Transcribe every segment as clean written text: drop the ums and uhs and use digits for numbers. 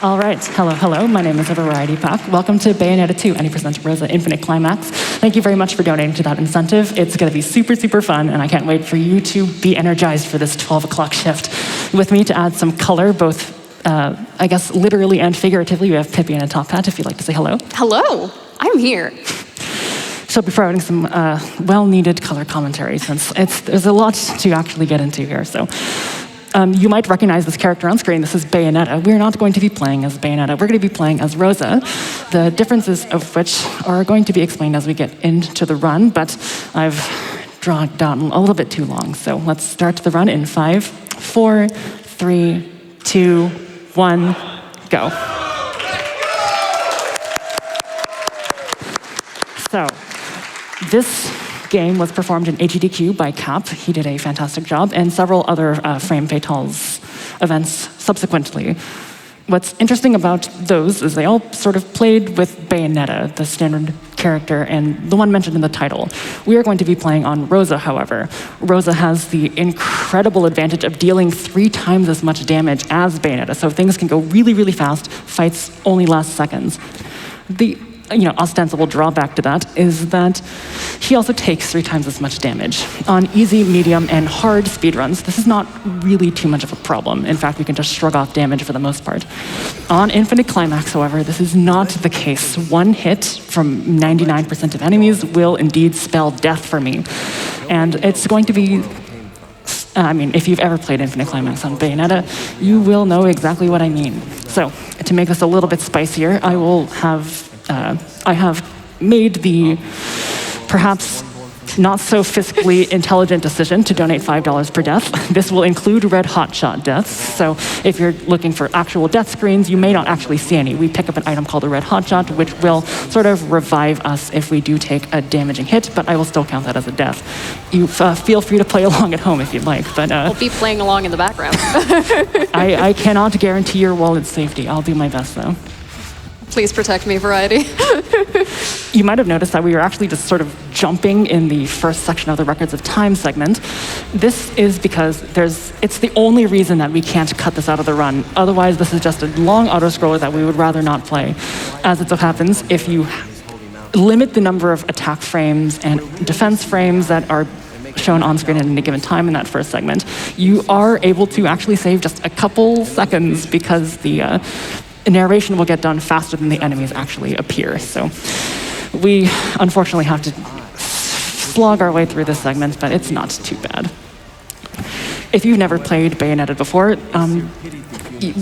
All right, hello. My name is a Variety Pack. Welcome to Bayonetta 2, and I present Rosa Infinite Climax. Thank you very much for donating to that incentive. It's going to be super fun, and I can't wait for you to be energized for this 12 o'clock shift. With me to add some color, both, I guess, literally and figuratively, we have PippyInATopHat, if you'd like to say hello. Hello, I'm here. She'll be providing some well-needed color commentary, since there's a lot to actually get into here. So. You might recognize this character on screen. This is Bayonetta. We're not going to be playing as Bayonetta. We're going to be playing as Rosa, the differences of which are going to be explained as we get into the run, but I've drawn it down a little bit too long. So let's start the run in 5, 4, 3, 2, 1, go. So this game was performed in HEDQ by Cap. He did a fantastic job, and several other Frame Fatales events subsequently. What's interesting about those is they all sort of played with Bayonetta, the standard character, and the one mentioned in the title. We are going to be playing on Rosa, however. Rosa has the incredible advantage of dealing 3 times as much damage as Bayonetta, so things can go really fast. Fights only last seconds. The ostensible drawback to that is that he also takes 3 times as much damage. On easy, medium, and hard speedruns, this is not really too much of a problem. In fact, we can just shrug off damage for the most part. On Infinite Climax, however, this is not the case. 1 hit from 99% of enemies will indeed spell death for me. And it's going to be, if you've ever played Infinite Climax on Bayonetta, you will know exactly what I mean. So, to make this a little bit spicier, I have made the perhaps not so fiscally intelligent decision to donate $5 per death. This will include red hot shot deaths. So if you're looking for actual death screens, you may not actually see any. We pick up an item called a red hot shot, which will sort of revive us if we do take a damaging hit, but I will still count that as a death. You feel free to play along at home if you'd like, but I'll be playing along in the background. I cannot guarantee your wallet's safety. I'll do my best though. Please protect me, Variety. You might have noticed that we were actually just sort of jumping in the first section of the Records of Time segment. This is because it's the only reason that we can't cut this out of the run. Otherwise, this is just a long auto-scroller that we would rather not play. As it so happens, if you limit the number of attack frames and defense frames that are shown on screen at any given time in that first segment, you are able to actually save just a couple seconds because the narration will get done faster than the enemies actually appear. So we unfortunately have to slog our way through this segment, but it's not too bad. If you've never played Bayonetta before,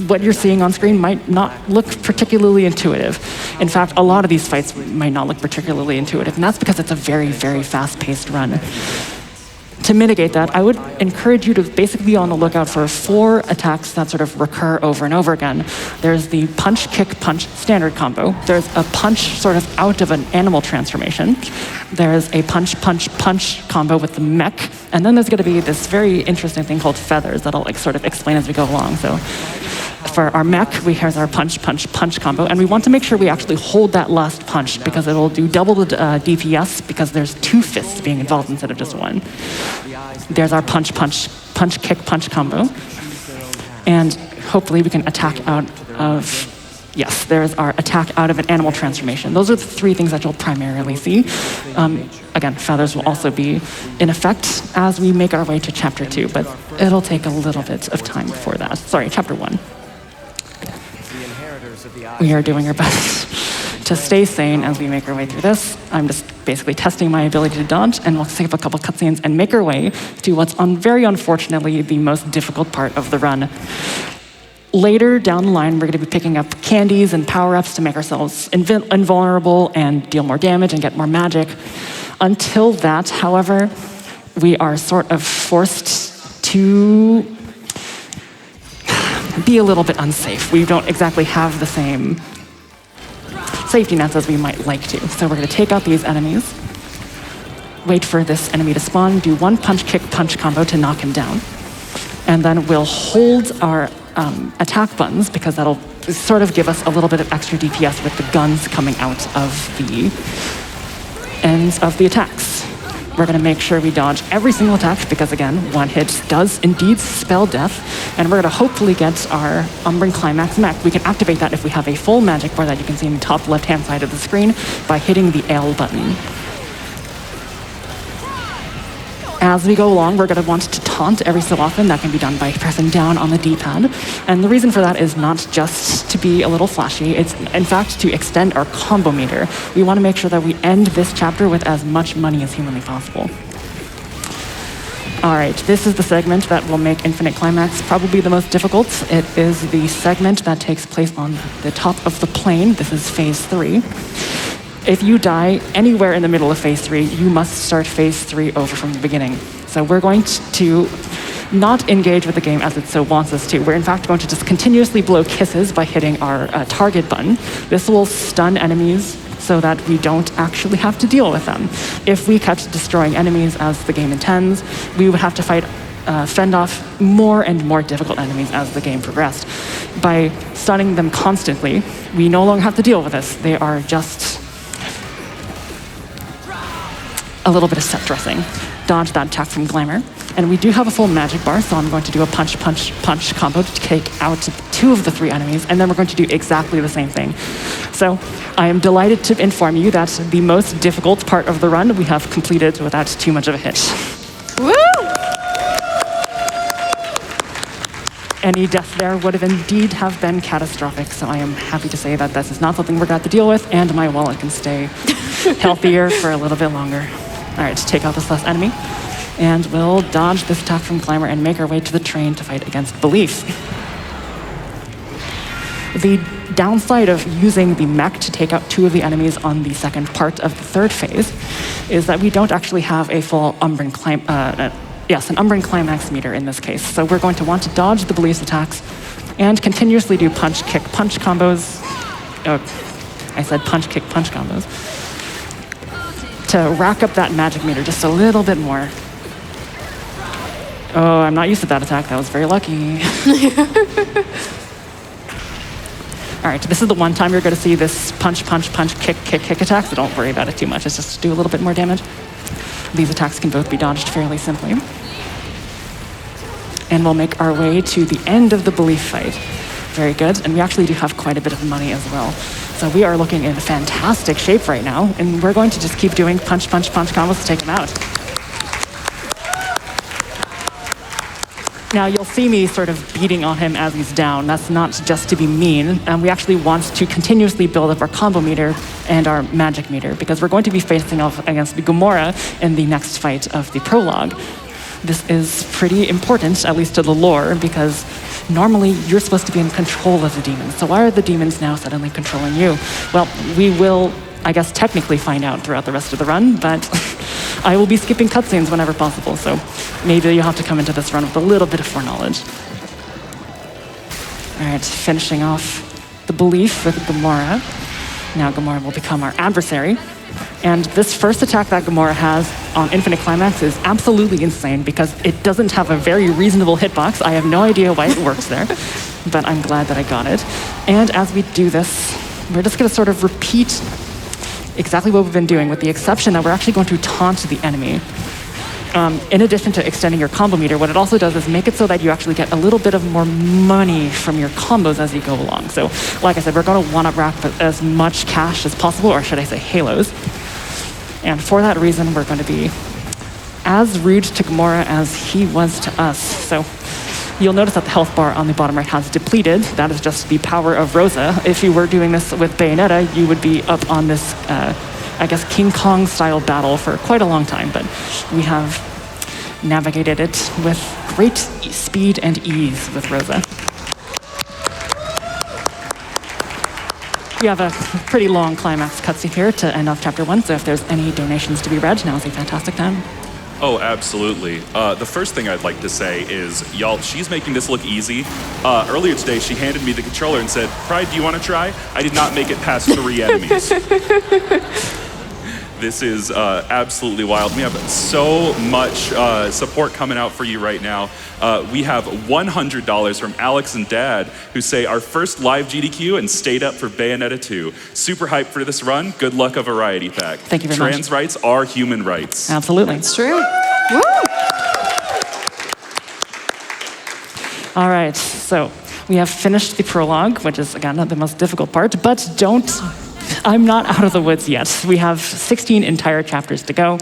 what you're seeing on screen might not look particularly intuitive. In fact, a lot of these fights might not look particularly intuitive, and that's because it's a very fast-paced run. To mitigate that, I would encourage you to basically be on the lookout for 4 attacks that sort of recur over and over again. There's the punch, kick, punch standard combo. There's a punch sort of out of an animal transformation. There's a punch, punch, punch combo with the mech. And then there's going to be this very interesting thing called feathers that I'll sort of explain as we go along. So for our mech, here's our punch, punch, punch combo. And we want to make sure we actually hold that last punch because it'll do double the DPS because there's 2 fists being involved instead of just 1. There's our punch, punch, punch, kick, punch combo. And hopefully we can attack out of, yes, there's our attack out of an animal transformation. Those are the 3 things that you'll primarily see. Again, feathers will also be in effect as we make our way to Chapter 2, but it'll take a little bit of time before that. Sorry, Chapter 1. We are doing our best to stay sane as we make our way through this. I'm just basically testing my ability to dodge, and we'll save a couple cutscenes and make our way to what's very unfortunately the most difficult part of the run. Later down the line, we're going to be picking up candies and power-ups to make ourselves invulnerable and deal more damage and get more magic. Until that, however, we are sort of forced to be a little bit unsafe. We don't exactly have the same safety nets as we might like to. So we're going to take out these enemies, wait for this enemy to spawn, do 1 punch, kick, punch combo to knock him down, and then we'll hold our attack buttons because that'll sort of give us a little bit of extra DPS with the guns coming out of the ends of the attacks. We're going to make sure we dodge every single attack because, again, one hit does indeed spell death. And we're going to hopefully get our Umbran Climax mech. We can activate that if we have a full magic bar that you can see in the top left-hand side of the screen by hitting the L button. As we go along, we're going to want to taunt every so often. That can be done by pressing down on the D-pad. And the reason for that is not just to be a little flashy. It's, in fact, to extend our combo meter. We want to make sure that we end this chapter with as much money as humanly possible. All right, this is the segment that will make Infinite Climax probably the most difficult. It is the segment that takes place on the top of the plane. This is Phase 3. If you die anywhere in the middle of Phase 3, you must start Phase 3 over from the beginning. So we're going to not engage with the game as it so wants us to. We're in fact going to just continuously blow kisses by hitting our target button. This will stun enemies so that we don't actually have to deal with them. If we kept destroying enemies as the game intends, we would have to fend off more and more difficult enemies as the game progressed. By stunning them constantly, we no longer have to deal with this. They are just a little bit of set dressing. Dodge that attack from Glamour. And we do have a full magic bar, so I'm going to do a punch, punch, punch combo to take out 2 of the 3 enemies, and then we're going to do exactly the same thing. So I am delighted to inform you that the most difficult part of the run we have completed without too much of a hitch. Woo! Any death there would have indeed have been catastrophic, so I am happy to say that this is not something we're going to have to deal with, and my wallet can stay healthier for a little bit longer. All right, take out this last enemy, and we'll dodge this attack from Glamour and make our way to the train to fight against Belief. The downside of using the mech to take out 2 of the enemies on the second part of the 3rd phase is that we don't actually have a full Umbran an Umbran Climax meter in this case. So we're going to want to dodge the Belief's attacks and continuously do punch, kick, punch combos. I said punch, kick, punch combos. To rack up that magic meter just a little bit more. Oh, I'm not used to that attack. That was very lucky. All right, this is the one time you're going to see this punch, punch, punch, kick, kick, kick attack, so don't worry about it too much. It's just to do a little bit more damage. These attacks can both be dodged fairly simply. And we'll make our way to the end of the Belief fight. Very good, and we actually do have quite a bit of money as well. So we are looking in fantastic shape right now, and we're going to just keep doing punch, punch, punch combos to take them out. Now, you'll see me sort of beating on him as he's down. That's not just to be mean. We actually want to continuously build up our combo meter and our magic meter, because we're going to be facing off against Gamora in the next fight of the prologue. This is pretty important, at least to the lore, because normally you're supposed to be in control of the demons. So why are the demons now suddenly controlling you? Well, we will, I guess, technically find out throughout the rest of the run, but I will be skipping cutscenes whenever possible, so maybe you'll have to come into this run with a little bit of foreknowledge. All right, finishing off the Belief with Gamora. Now Gamora will become our adversary. And this first attack that Gamora has on Infinite Climax is absolutely insane because it doesn't have a very reasonable hitbox. I have no idea why it works there, but I'm glad that I got it. And as we do this, we're just going to sort of repeat exactly what we've been doing, with the exception that we're actually going to taunt the enemy. In addition to extending your combo meter, what it also does is make it so that you actually get a little bit of more money from your combos as you go along. So, like I said, we're going to want to rack up as much cash as possible, or should I say halos. And for that reason, we're going to be as rude to Gamora as he was to us. So you'll notice that the health bar on the bottom right has depleted. That is just the power of Rosa. If you were doing this with Bayonetta, you would be up on this, I guess, King Kong style battle for quite a long time, but we have navigated it with great speed and ease with Rosa. We have a pretty long climax cutscene here to end off Chapter 1, so if there's any donations to be read, now is a fantastic time. Oh, absolutely. The first thing I'd like to say is, y'all, she's making this look easy. Earlier today, she handed me the controller and said, "Pride, do you want to try?" I did not make it past 3 enemies. This is absolutely wild. We have so much support coming out for you right now. We have $100 from Alex and Dad, who say our first live GDQ and stayed up for Bayonetta 2. Super hyped for this run. Good luck, a variety pack. Thank you very much. Trans rights are human rights. Absolutely. It's true. Woo! All right, so we have finished the prologue, which is, again, not the most difficult part, but I'm not out of the woods yet. We have 16 entire chapters to go,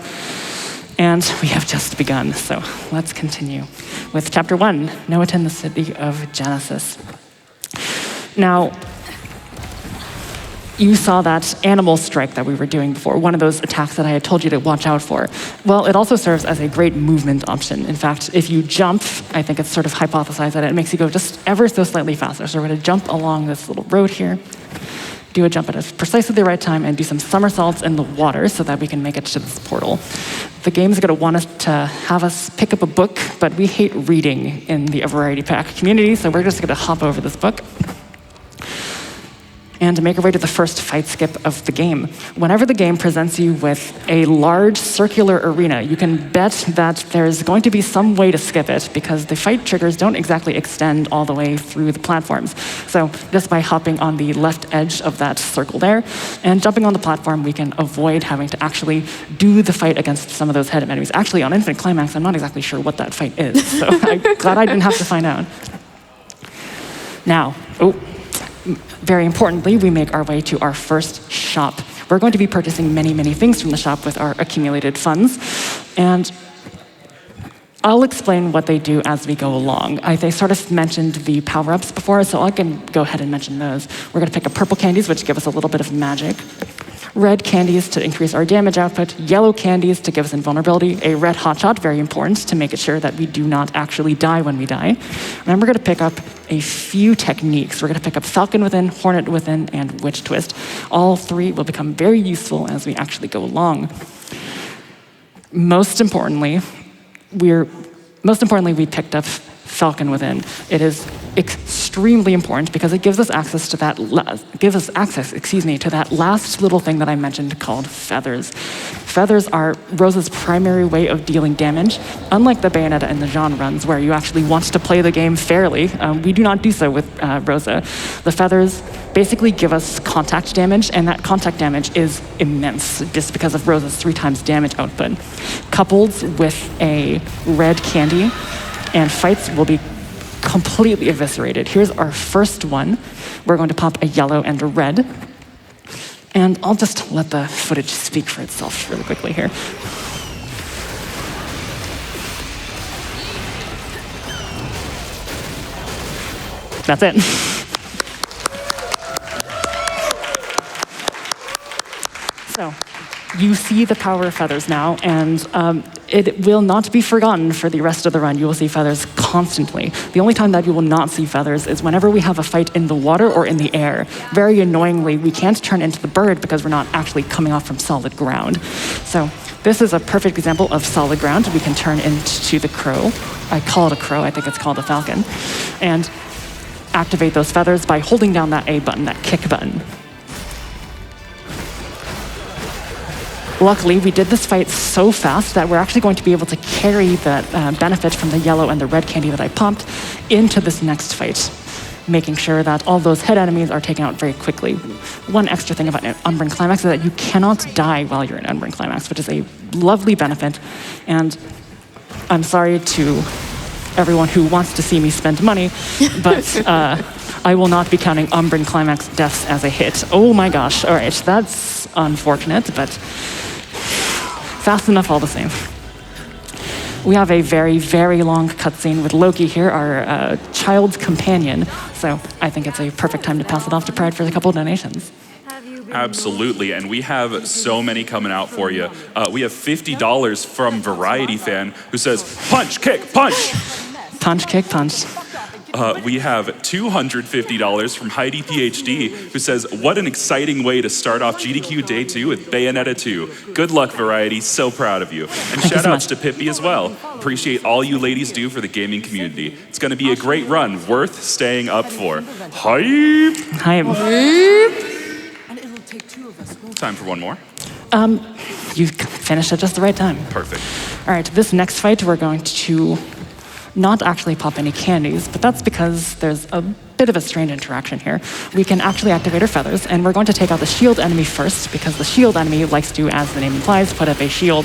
and we have just begun. So let's continue with chapter 1, Noah in the city of Genesis. Now, you saw that animal strike that we were doing before, one of those attacks that I had told you to watch out for. Well, it also serves as a great movement option. In fact, if you jump, I think it's sort of hypothesized that it makes you go just ever so slightly faster. So we're going to jump along this little road here, do a jump at precisely the right time, and do some somersaults in the water so that we can make it to this portal. The game's going to want us to have us pick up a book, but we hate reading in the Variety Pack community, so we're just going to hop over this book and make our way to the first fight skip of the game. Whenever the game presents you with a large circular arena, you can bet that there's going to be some way to skip it because the fight triggers don't exactly extend all the way through the platforms. So just by hopping on the left edge of that circle there and jumping on the platform, we can avoid having to actually do the fight against some of those head enemies. Actually, on Infinite Climax, I'm not exactly sure what that fight is, so I'm glad I didn't have to find out. Now, very importantly, we make our way to our first shop. We're going to be purchasing many, many things from the shop with our accumulated funds, and I'll explain what they do as we go along. They sort of mentioned the power-ups before, so I can go ahead and mention those. We're going to pick up purple candies, which give us a little bit of magic. Red candies to increase our damage output, yellow candies to give us invulnerability, a red hotshot, very important to make it sure that we do not actually die when we die. And then we're going to pick up a few techniques. We're going to pick up Falcon Within, Hornet Within, and Witch Twist. All three will become very useful as we actually go along. Most importantly, we picked up Falcon Within. It is extremely important because it gives us access to that last little thing that I mentioned called feathers. Feathers are Rosa's primary way of dealing damage. Unlike the Bayonetta and the Jean runs where you actually want to play the game fairly, we do not do so with Rosa. The feathers basically give us contact damage, and that contact damage is immense just because of Rosa's 3 times damage output. Coupled with a red candy, and fights will be completely eviscerated. Here's our first one. We're going to pop a yellow and a red. And I'll just let the footage speak for itself really quickly here. That's it. So, you see the power of feathers now, and it will not be forgotten for the rest of the run. You will see feathers constantly. The only time that you will not see feathers is whenever we have a fight in the water or in the air. Very annoyingly, we can't turn into the bird because we're not actually coming off from solid ground. So this is a perfect example of solid ground. We can turn into the crow. I call it a crow, I think it's called a falcon. And activate those feathers by holding down that A button, that kick button. Luckily, we did this fight so fast that we're actually going to be able to carry the benefit from the yellow and the red candy that I pumped into this next fight, making sure that all those head enemies are taken out very quickly. One extra thing about Unburned Climax is that you cannot die while you're in Unburned Climax, which is a lovely benefit, and I'm sorry to everyone who wants to see me spend money, but I will not be counting Unburned Climax deaths as a hit. Oh my gosh, all right, that's unfortunate, but fast enough all the same. We have a very, very long cutscene with Loki here, our child's companion, so I think it's a perfect time to pass it off to Pride for a couple of donations. Absolutely, and we have so many coming out for you. We have $50 from Variety Fan who says, punch, kick, punch! Punch, kick, punch. We have $250 from Heidi PhD, who says, what an exciting way to start off GDQ Day 2 with Bayonetta 2. Good luck, Variety. So proud of you. And shout outs to Pippi as well. Appreciate all you ladies do for the gaming community. It's going to be a great run, worth staying up for. Hype! Hype. Time for one more. You finished at just the right time. Perfect. All right, this next fight, we're going to not actually pop any candies, but that's because there's a bit of a strange interaction here. We can actually activate our feathers, and we're going to take out the shield enemy first, because the shield enemy likes to, as the name implies, put up a shield.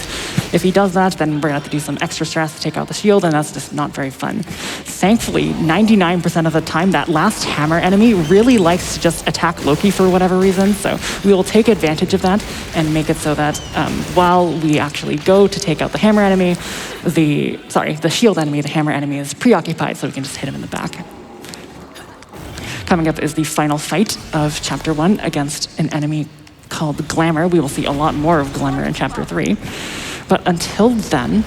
If he does that, then we're going to have to do some extra stress to take out the shield, and that's just not very fun. Thankfully, 99% of the time, that last hammer enemy really likes to just attack Loki for whatever reason, so we will take advantage of that and make it so that while we actually go to take out the hammer enemy, the shield enemy, the hammer enemy is preoccupied, so we can just hit him in the back. Coming up is the final fight of Chapter 1 against an enemy called Glamour. We will see a lot more of Glamour in Chapter 3. But until then,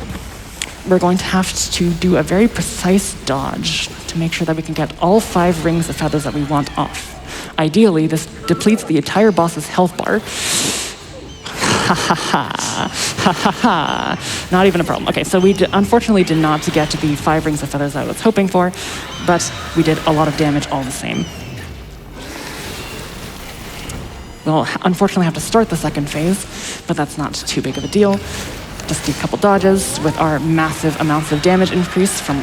we're going to have to do a very precise dodge to make sure that we can get all 5 rings of feathers that we want off. Ideally, this depletes the entire boss's health bar. Ha ha ha, ha ha ha. Not even a problem. Okay, so we unfortunately did not get the 5 rings of feathers that I was hoping for, but we did a lot of damage all the same. We'll unfortunately have to start the second phase, but that's not too big of a deal. Just do a couple dodges with our massive amounts of damage increase from,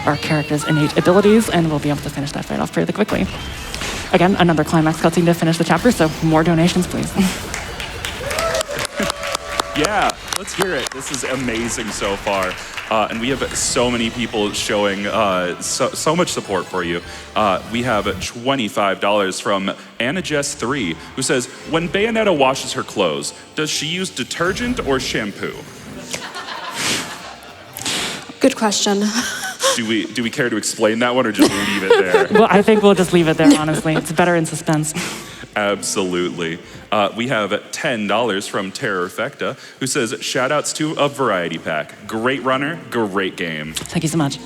our character's innate abilities, and we'll be able to finish that fight off fairly quickly. Again, another climax cutscene to finish the chapter, so more donations, please. Yeah, let's hear it. This is amazing so far. And we have so many people showing so much support for you. We have $25 from AnnaJess3, who says, when Bayonetta washes her clothes, does she use detergent or shampoo? Good question. Do we care to explain that one or just leave it there? Well, I think we'll just leave it there, honestly. It's better in suspense. Absolutely. We have $10 from Terrorfecta, who says, shout-outs to a variety pack. Great runner, great game. Thank you so much.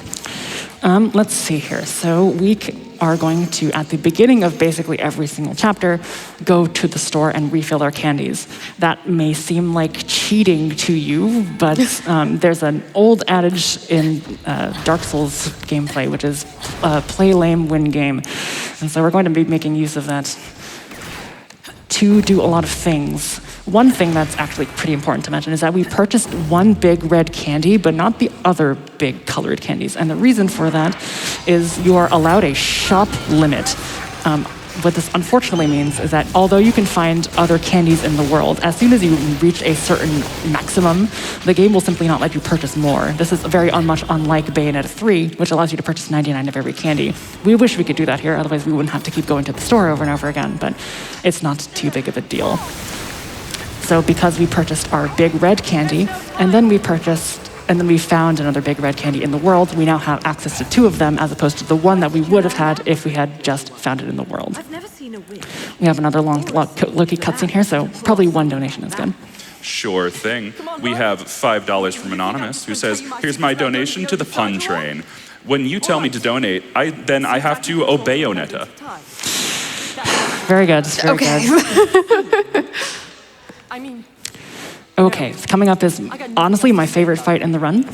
Let's see here. So we are going to, at the beginning of basically every single chapter, go to the store and refill our candies. That may seem like cheating to you, but there's an old adage in Dark Souls gameplay, which is play lame, win game. And so we're going to be making use of that to do a lot of things. One thing that's actually pretty important to mention is that we purchased one big red candy, but not the other big colored candies. And the reason for that is you are allowed a shop limit. What this unfortunately means is that although you can find other candies in the world, as soon as you reach a certain maximum, the game will simply not let you purchase more. This is very much unlike Bayonetta 3, which allows you to purchase 99 of every candy. We wish we could do that here, otherwise we wouldn't have to keep going to the store over and over again, but it's not too big of a deal. So because we purchased our big red candy, and then we found another big red candy in the world, we now have access to 2 of them as opposed to the one that we would have had if we had just found it in the world. I've never seen a witch. We have another long Loki cutscene here, so probably 1 donation is good. Sure thing. We have $5 from Anonymous, who says, here's my donation to the pun train. When you tell me to donate, I have to obey Bayonetta. Very good, very good. Okay, so coming up is honestly my favorite fight in the run.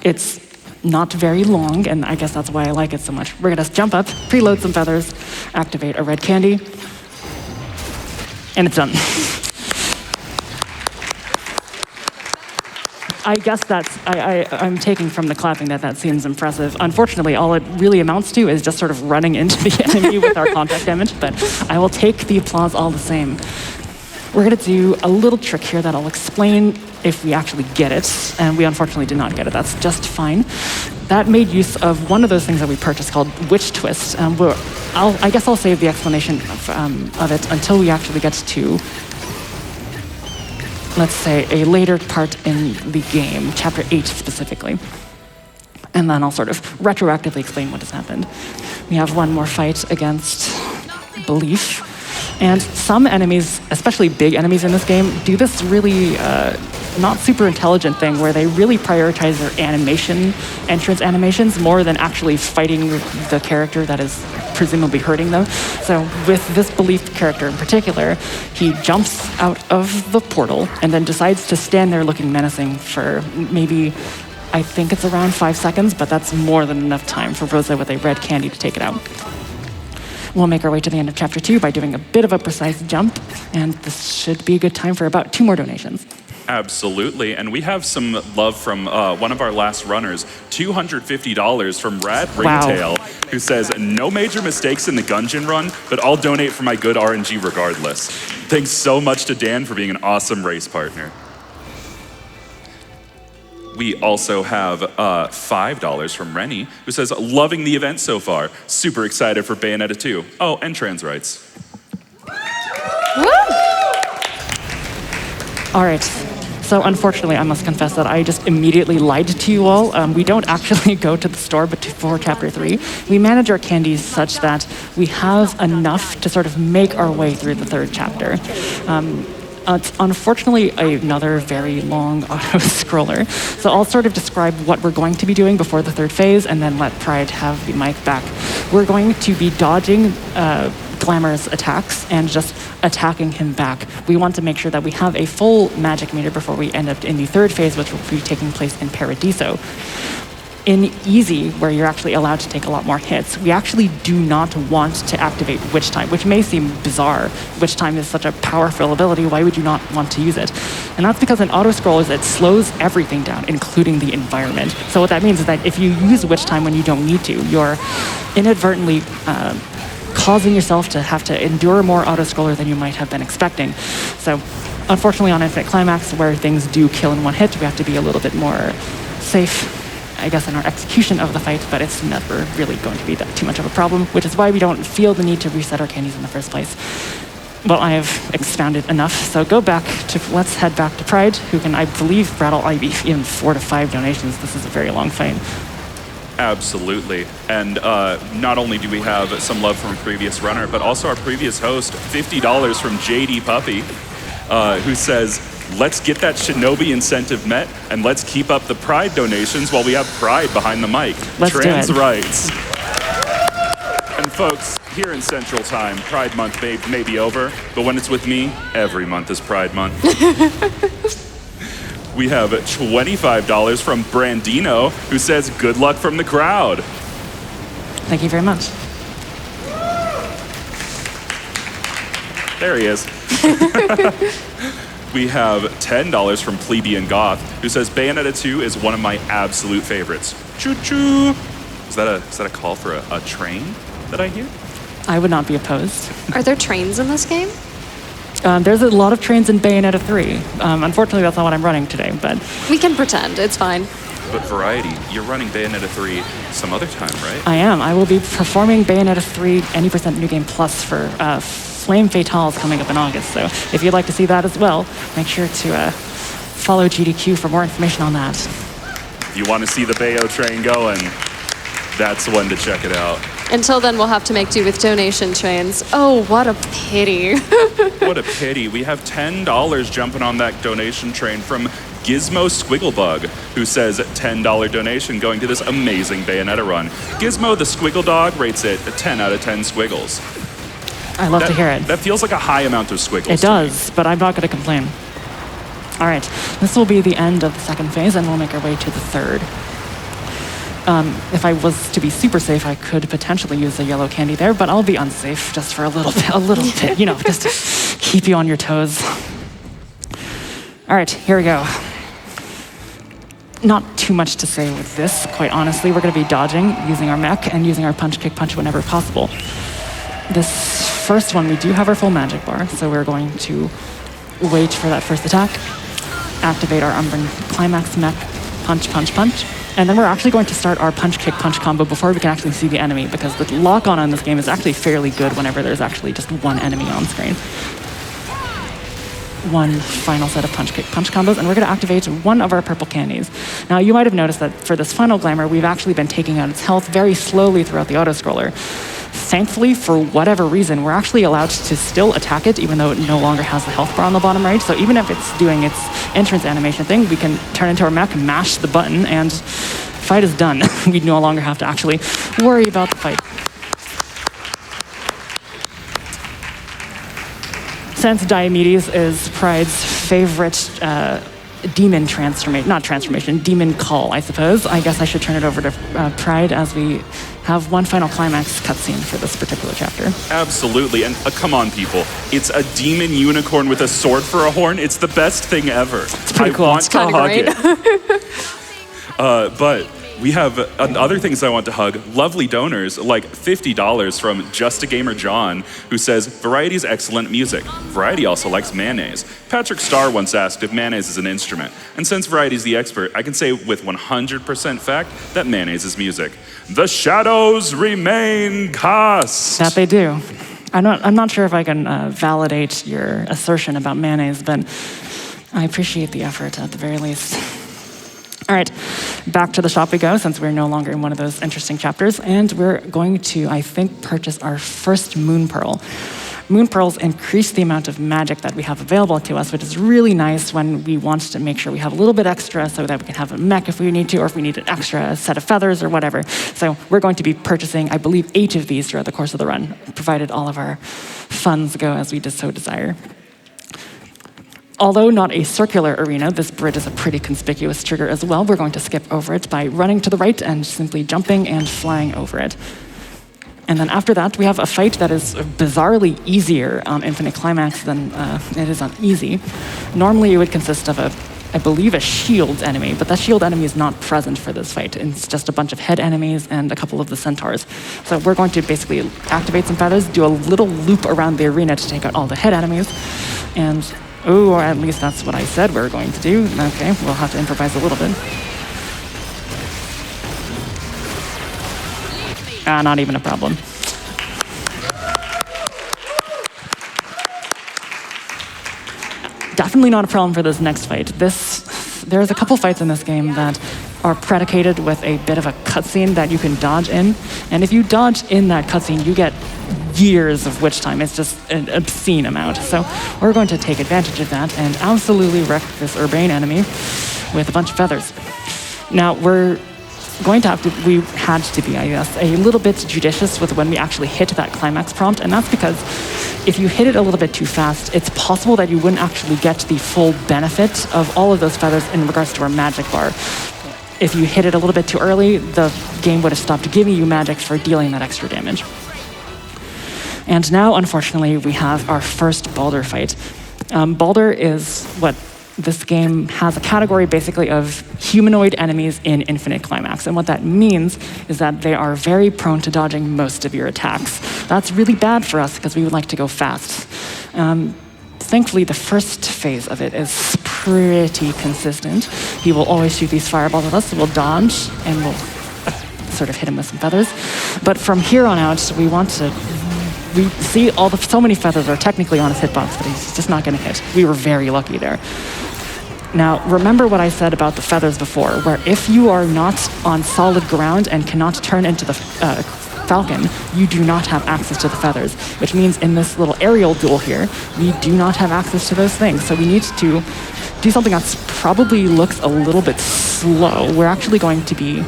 It's not very long, and I guess that's why I like it so much. We're gonna jump up, preload some feathers, activate a red candy, and it's done. I guess I'm taking from the clapping that seems impressive. Unfortunately, all it really amounts to is just sort of running into the enemy with our contact damage, but I will take the applause all the same. We're gonna do a little trick here that I'll explain if we actually get it, and we unfortunately did not get it. That's just fine. That made use of one of those things that we purchased called Witch Twist. I guess I'll save the explanation of it until we actually get to, let's say, a later part in the game, Chapter 8 specifically. And then I'll sort of retroactively explain what has happened. We have one more fight against Belief. And some enemies, especially big enemies in this game, do this really not super intelligent thing where they really prioritize their entrance animations more than actually fighting the character that is presumably hurting them. So with this Belief character in particular, he jumps out of the portal and then decides to stand there looking menacing for maybe, I think it's around 5 seconds, but that's more than enough time for Rosa with a red candy to take it out. We'll make our way to the end of Chapter 2 by doing a bit of a precise jump, and this should be a good time for about 2 more donations. Absolutely, and we have some love from one of our last runners, $250 from Rad Ringtail, who says, no major mistakes in the Gungeon run, but I'll donate for my good RNG regardless. Thanks so much to Dan for being an awesome race partner. We also have $5 from Rennie, who says, loving the event so far. Super excited for Bayonetta 2. Oh, and trans rights. Woo! All right. So unfortunately, I must confess that I just immediately lied to you all. We don't actually go to the store for Chapter 3. We manage our candies such that we have enough to sort of make our way through the 3rd chapter. It's unfortunately another very long auto-scroller. So I'll sort of describe what we're going to be doing before the 3rd phase and then let Pride have the mic back. We're going to be dodging Glamour's attacks and just attacking him back. We want to make sure that we have a full magic meter before we end up in the 3rd phase, which will be taking place in Paradiso. In Easy, where you're actually allowed to take a lot more hits, we actually do not want to activate Witch Time, which may seem bizarre. Witch Time is such a powerful ability, why would you not want to use it? And that's because in auto-scrollers, it slows everything down, including the environment. So what that means is that if you use Witch Time when you don't need to, you're inadvertently causing yourself to have to endure more auto-scroller than you might have been expecting. So unfortunately on Infinite Climax, where things do kill in one hit, we have to be a little bit more safe, I guess, in our execution of the fight, but it's never really going to be that too much of a problem, which is why we don't feel the need to reset our candies in the first place. Well, I have expounded enough, so let's head back to Pride, who can, I believe, rattle even 4 to 5 donations. This is a very long fight. Absolutely. And not only do we have some love from a previous runner, but also our previous host, $50 from JD Puppy, who says, let's get that Shinobi incentive met, and let's keep up the Pride donations while we have Pride behind the mic. Let's Trans do it. rights. And folks, here in Central Time, Pride Month may be over, but when it's with me, every month is Pride Month. We have $25 from Brandino, who says, good luck from the crowd. Thank you very much. There he is. We have $10 from Plebeian Goth, who says, Bayonetta 2 is one of my absolute favorites. Choo-choo. Is that a call for a train that I hear? I would not be opposed. Are there trains in this game? There's a lot of trains in Bayonetta 3. Unfortunately, that's not what I'm running today, but... We can pretend, it's fine. But Variety, you're running Bayonetta 3 some other time, right? I am. I will be performing Bayonetta 3 any % New Game Plus for Flame Fatales coming up in August. So if you'd like to see that as well, make sure to follow GDQ for more information on that. If you want to see the Bayo train going, that's when to check it out. Until then, we'll have to make do with donation trains. Oh, what a pity. What a pity. We have $10 jumping on that donation train from Gizmo Squigglebug, who says $10 donation going to this amazing Bayonetta run. Gizmo the Squiggle Dog rates it a 10 out of 10 squiggles. I love to hear it. That feels like a high amount of squiggles. It does, but I'm not going to complain. All right, this will be the end of the 2nd phase, and we'll make our way to the 3rd. If I was to be super safe, I could potentially use a yellow candy there, but I'll be unsafe just for a little bit, just to keep you on your toes. All right, here we go. Not too much to say with this, quite honestly. We're going to be dodging, using our mech, and using our punch, kick, punch whenever possible. This first one, we do have our full magic bar, so we're going to wait for that first attack, activate our Umbran Climax mech, punch, punch, punch, and then we're actually going to start our punch, kick, punch combo before we can actually see the enemy, because the lock-on in this game is actually fairly good whenever there's actually just one enemy on screen. One final set of punch, kick, punch combos, and we're going to activate one of our purple candies. Now, you might have noticed that for this final Glamour, we've actually been taking out its health very slowly throughout the auto-scroller. Thankfully, for whatever reason, we're actually allowed to still attack it, even though it no longer has the health bar on the bottom right. So even if it's doing its entrance animation thing, we can turn into our mech, mash the button, and fight is done. We no longer have to actually worry about the fight. Since Diomedes is Pride's favorite demon demon call, I suppose, I guess I should turn it over to Pride as we have one final climax cutscene for this particular chapter. Absolutely, and come on, people. It's a demon unicorn with a sword for a horn. It's the best thing ever. It's pretty cool. I want It's to kinda hug great. it. But we have other things I want to hug. Lovely donors, like $50 from Just a Gamer John, who says, Variety's excellent music. Variety also likes mayonnaise. Patrick Starr once asked if mayonnaise is an instrument. And since Variety's the expert, I can say with 100% fact that mayonnaise is music. The shadows remain cast. That they do. I'm not sure if I can validate your assertion about mayonnaise, but I appreciate the effort at the very least. All right, back to the shop we go, since we're no longer in one of those interesting chapters, and we're going to, I think, purchase our first Moon Pearl. Moon Pearls increase the amount of magic that we have available to us, which is really nice when we want to make sure we have a little bit extra so that we can have a mech if we need to, or if we need an extra set of feathers or whatever. So we're going to be purchasing, I believe, 8 of these throughout the course of the run, provided all of our funds go as we so desire. Although not a circular arena, this Brit is a pretty conspicuous trigger as well. We're going to skip over it by running to the right and simply jumping and flying over it. And then after that, we have a fight that is bizarrely easier on Infinite Climax than it is on Easy. Normally it would consist of I believe, a shield enemy, but that shield enemy is not present for this fight. It's just a bunch of head enemies and a couple of the centaurs. So we're going to basically activate some feathers, do a little loop around the arena to take out all the head enemies, and or at least that's what I said we were going to do. Okay, we'll have to improvise a little bit. Not even a problem. Definitely not a problem for this next fight. There's a couple fights in this game that are predicated with a bit of a cutscene that you can dodge in. And if you dodge in that cutscene, you get years of witch time. It's just an obscene amount. So we're going to take advantage of that and absolutely wreck this urbane enemy with a bunch of feathers. Now we're going to have to, we had to be, I guess, a little bit judicious with when we actually hit that climax prompt, and that's because if you hit it a little bit too fast, it's possible that you wouldn't actually get the full benefit of all of those feathers in regards to our magic bar. If you hit it a little bit too early, the game would have stopped giving you magic for dealing that extra damage. And now, unfortunately, we have our first Baldur fight. Baldur is what this game has a category basically of humanoid enemies in Infinite Climax. And what that means is that they are very prone to dodging most of your attacks. That's really bad for us because we would like to go fast. Thankfully, the first phase of it is pretty consistent. He will always shoot these fireballs at us, so we'll dodge and we'll sort of hit him with some feathers. But from here on out, we see so many feathers are technically on his hitbox, but he's just not going to hit. We were very lucky there. Now, remember what I said about the feathers before, where if you are not on solid ground and cannot turn into the falcon, you do not have access to the feathers, which means in this little aerial duel here, we do not have access to those things. So we need to do something that probably looks a little bit slow. We're actually going to be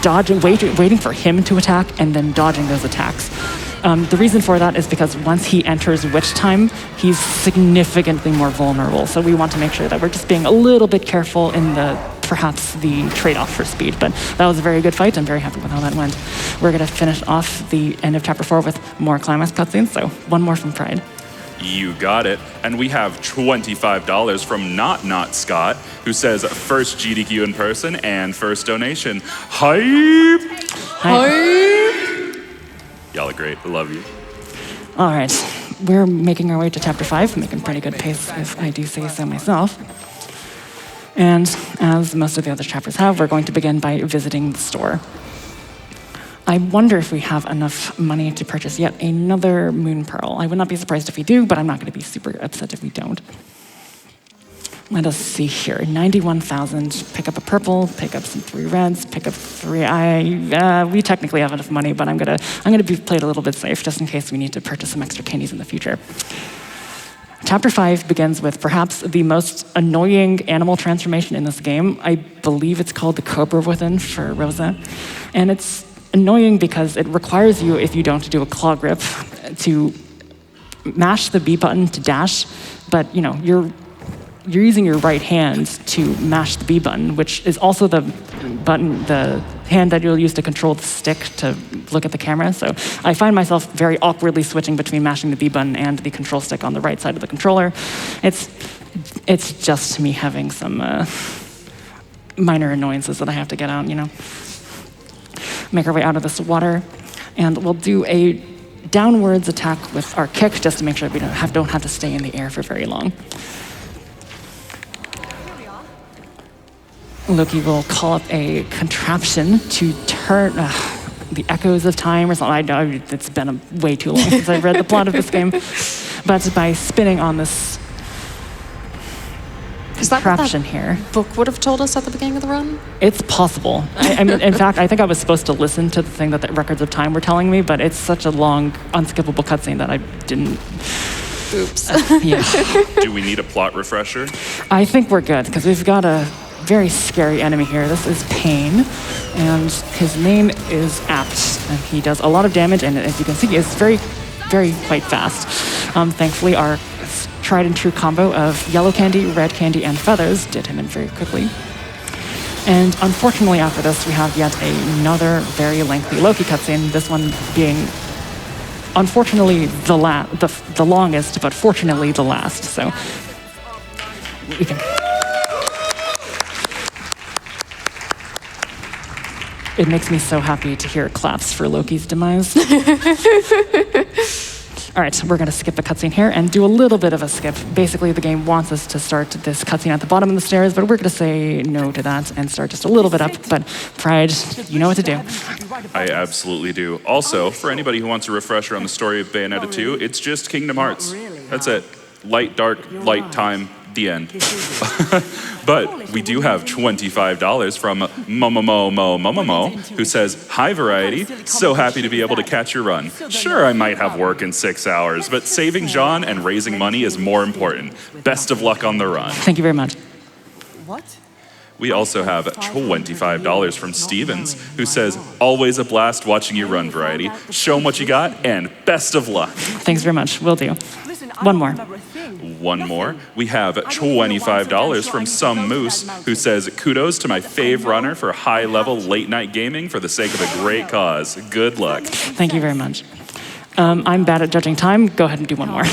dodging, waiting for him to attack and then dodging those attacks. The reason for that is because once he enters witch time, he's significantly more vulnerable. So we want to make sure that we're just being a little bit careful in perhaps the trade-off for speed. But that was a very good fight. I'm very happy with how that went. We're going to finish off the end of Chapter 4 with more climax cutscenes. So one more from Pride. You got it. And we have $25 from Not Scott, who says first GDQ in person and first donation. Hype! Hi. Y'all are great. I love you. All right. We're making our way to Chapter 5, making pretty good pace, if I do say so myself. And as most of the other chapters have, we're going to begin by visiting the store. I wonder if we have enough money to purchase yet another Moon Pearl. I would not be surprised if we do, but I'm not going to be super upset if we don't. Let us see here. 91,000. Pick up a purple. Pick up some 3 reds. Pick up 3. We technically have enough money, but I'm gonna play it a little bit safe just in case we need to purchase some extra candies in the future. Chapter 5 begins with perhaps the most annoying animal transformation in this game. I believe it's called the Cobra Within for Rosa, and it's annoying because it requires you, if you don't do a claw grip, to mash the B button to dash, but you're using your right hand to mash the B button, which is also the hand that you'll use to control the stick to look at the camera. So I find myself very awkwardly switching between mashing the B button and the control stick on the right side of the controller. It's just me having some minor annoyances that I have to get out, Make our way out of this water, and we'll do a downwards attack with our kick just to make sure we don't have to stay in the air for very long. Loki will call up a contraption to turn the echoes of time or something. I know it's been way too long since I've read the plot of this game. But by spinning on this contraption here. Book would have told us at the beginning of the run? It's possible. I mean, in fact, I think I was supposed to listen to the thing that the records of time were telling me, but it's such a long, unskippable cutscene that I didn't. Oops. Yeah. Do we need a plot refresher? I think we're good, because we've got a very scary enemy here. This is Pain, and his name is Apt, and he does a lot of damage, and as you can see, is very, very quite fast. Thankfully, our tried and true combo of yellow candy, red candy, and feathers did him in very quickly. And unfortunately, after this, we have yet another very lengthy Loki cutscene, this one being, unfortunately, the longest, but fortunately the last. So we can... It makes me so happy to hear claps for Loki's demise. All right, we're going to skip the cutscene here and do a little bit of a skip. Basically, the game wants us to start this cutscene at the bottom of the stairs, but we're going to say no to that and start just a little bit up. But Pride, you know what to do. I absolutely do. Also, for anybody who wants a refresher on the story of Bayonetta 2, it's just Kingdom Hearts. That's it. Light, dark, light, time, the end. But we do have $25 from Momomo, who says, "Hi, Variety. So happy to be able to catch your run. Sure, I might have work in 6 hours, but saving John and raising money is more important. Best of luck on the run." Thank you very much. What? We also have $25 from Stevens, who says, "Always a blast watching you run, Variety. Show 'em what you got, and best of luck." Thanks very much. Will do. One more. One more. We have $25 from Some Moose, who says, "Kudos to my fave runner for high-level late-night gaming for the sake of a great cause. Good luck." Thank you very much. I'm bad at judging time. Go ahead and do one more.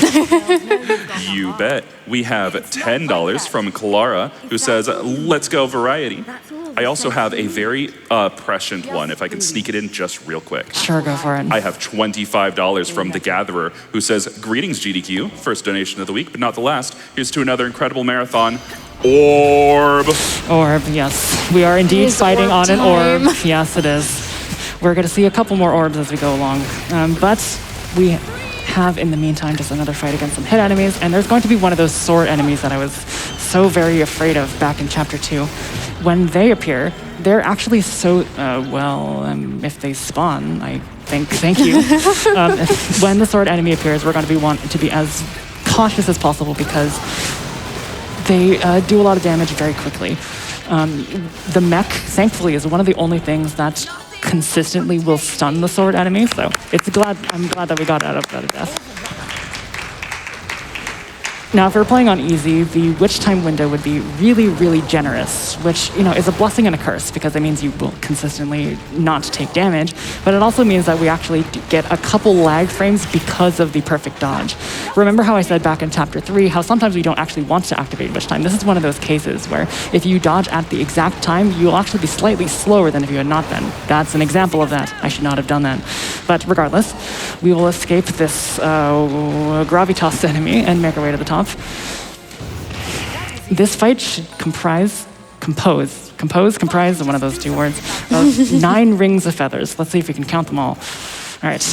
You bet. We have $10 from Clara, who says, "Let's go, Variety." I also have a very prescient one, if I can sneak it in just real quick. Sure, go for it. I have $25 from The Gatherer, who says, "Greetings, GDQ. First donation of the week, but not the last. Here's to another incredible marathon. Orb." Orb, yes. We are indeed is fighting orb on an orb. time. Yes, it is. We're going to see a couple more orbs as we go along. But we have, in the meantime, just another fight against some hit enemies, and there's going to be one of those sword enemies that I was so very afraid of back in Chapter 2. When they appear, they're actually so, if they spawn, I think, thank you. When the sword enemy appears, we're going to want to be as cautious as possible because they do a lot of damage very quickly. The mech, thankfully, is one of the only things that consistently will stun the sword enemy, so I'm glad that we got out of death. Now, if we're playing on easy, the witch time window would be really, really generous, which, is a blessing and a curse because it means you will consistently not take damage, but it also means that we actually get a couple lag frames because of the perfect dodge. Remember how I said back in Chapter 3 how sometimes we don't actually want to activate witch time? This is one of those cases where if you dodge at the exact time, you'll actually be slightly slower than if you had not been. That's an example of that. I should not have done that. But regardless, we will escape this gravitas enemy and make our way to the top. This fight should comprise one of those two words, of 9 rings of feathers. Let's see if we can count them all. All right.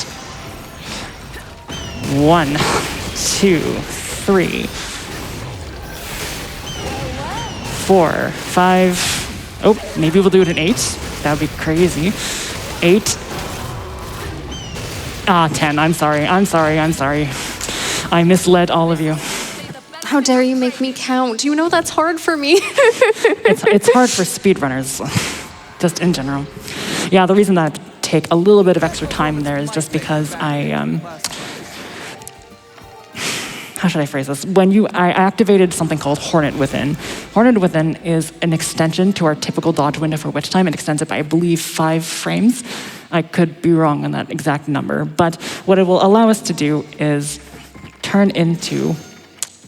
1, 2, 3, 4, 5. Oh, maybe we'll do it in 8. That would be crazy. 8. 10. I'm sorry. I misled all of you. How dare you make me count? You know that's hard for me. It's hard for speedrunners, just in general. Yeah, the reason that I take a little bit of extra time there is just because how how should I phrase this? I activated something called Hornet Within. Hornet Within is an extension to our typical dodge window for Witch Time. It extends it by, I believe, 5 frames. I could be wrong on that exact number, but what it will allow us to do is turn into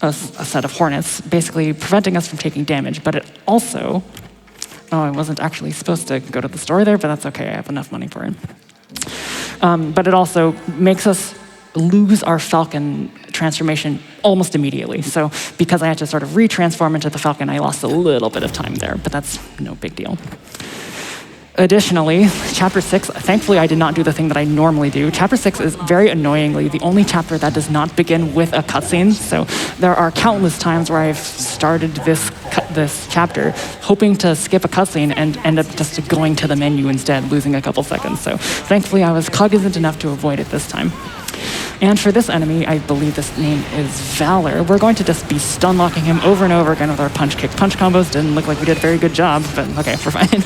a set of hornets, basically preventing us from taking damage, but it also, I wasn't actually supposed to go to the store there, but that's okay, I have enough money for it. But it also makes us lose our Falcon transformation almost immediately. So because I had to sort of retransform into the Falcon, I lost a little bit of time there, but that's no big deal. Additionally, Chapter 6, thankfully I did not do the thing that I normally do. Chapter 6 is very annoyingly the only chapter that does not begin with a cutscene. So there are countless times where I've started this chapter hoping to skip a cutscene and end up just going to the menu instead, losing a couple seconds. So thankfully I was cognizant enough to avoid it this time. And for this enemy, I believe this name is Valor, we're going to just be stun locking him over and over again with our punch kick punch combos. Didn't look like we did a very good job, but okay, we're fine.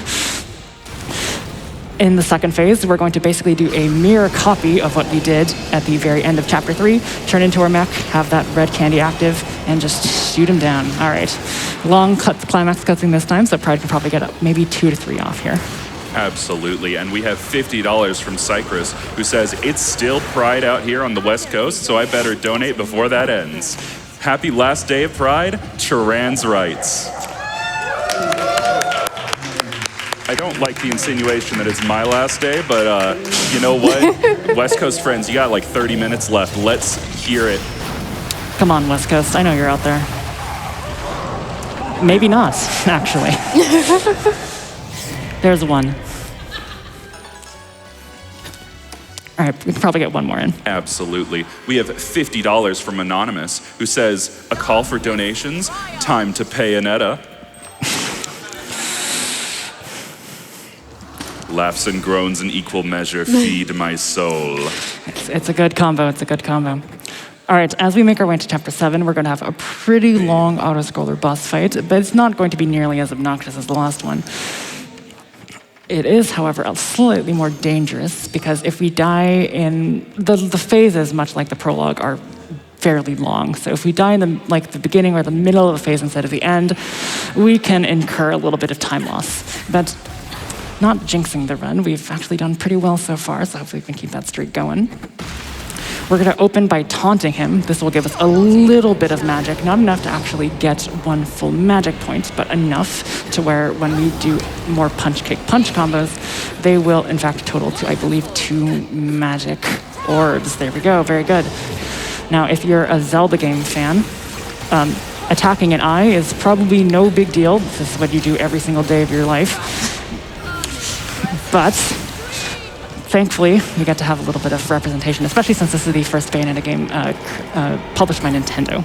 In the second phase, we're going to basically do a mirror copy of what we did at the very end of Chapter 3, turn into our mech, have that red candy active, and just shoot him down. All right. Long climax cutscene this time, so Pride can probably get up maybe 2 to 3 off here. Absolutely, and we have $50 from Cypress, who says, it's still Pride out here on the West Coast, so I better donate before that ends. Happy last day of Pride, trans rights. I don't like the insinuation that it's my last day, but you know what? West Coast friends, you got like 30 minutes left. Let's hear it. Come on, West Coast. I know you're out there. Maybe not, actually. There's one. All right, we can probably get one more in. Absolutely. We have $50 from Anonymous, who says, a call for donations, time to Bayonetta. Laughs and groans in equal measure feed my soul. It's a good combo, it's a good combo. All right, as we make our way into Chapter 7, we're going to have a pretty long auto-scroller boss fight, but it's not going to be nearly as obnoxious as the last one. It is, however, slightly more dangerous, because if we die in... The phases, much like the prologue, are fairly long. So if we die in the beginning or the middle of a phase instead of the end, we can incur a little bit of time loss. But not jinxing the run, we've actually done pretty well so far, so hopefully we can keep that streak going. We're going to open by taunting him. This will give us a little bit of magic, not enough to actually get 1 full magic point, but enough to where when we do more punch kick punch combos, they will in fact total to, I believe, 2 magic orbs. There we go, very good. Now, if you're a Zelda game fan, attacking an eye is probably no big deal. This is what you do every single day of your life. But thankfully, we get to have a little bit of representation, especially since this is the first Bayonetta game published by Nintendo.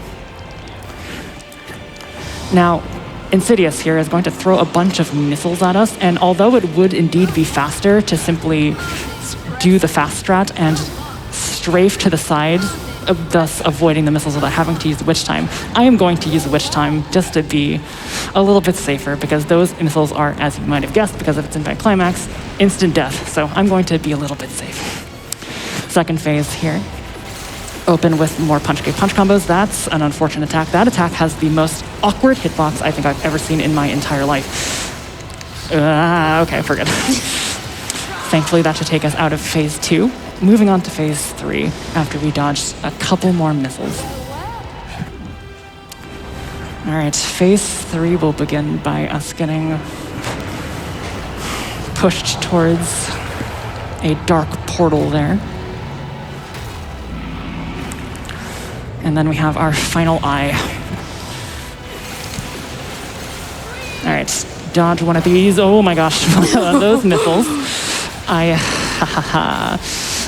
Now, Insidious here is going to throw a bunch of missiles at us, and although it would indeed be faster to simply do the fast strat and strafe to the side, thus avoiding the missiles without having to use Witch Time, I am going to use Witch Time just to be a little bit safer, because those missiles are, as you might have guessed, because of its infinite climax, instant death. So I'm going to be a little bit safe. Second phase here. Open with more punch kick punch combos. That's an unfortunate attack. That attack has the most awkward hitbox I think I've ever seen in my entire life. Okay, forget it. Thankfully, that should take us out of phase 2. Moving on to phase 3 after we dodged a couple more missiles. All right, phase 3 will begin by us getting pushed towards a dark portal there. And then we have our final eye. All right, dodge one of these. Oh my gosh, those missiles.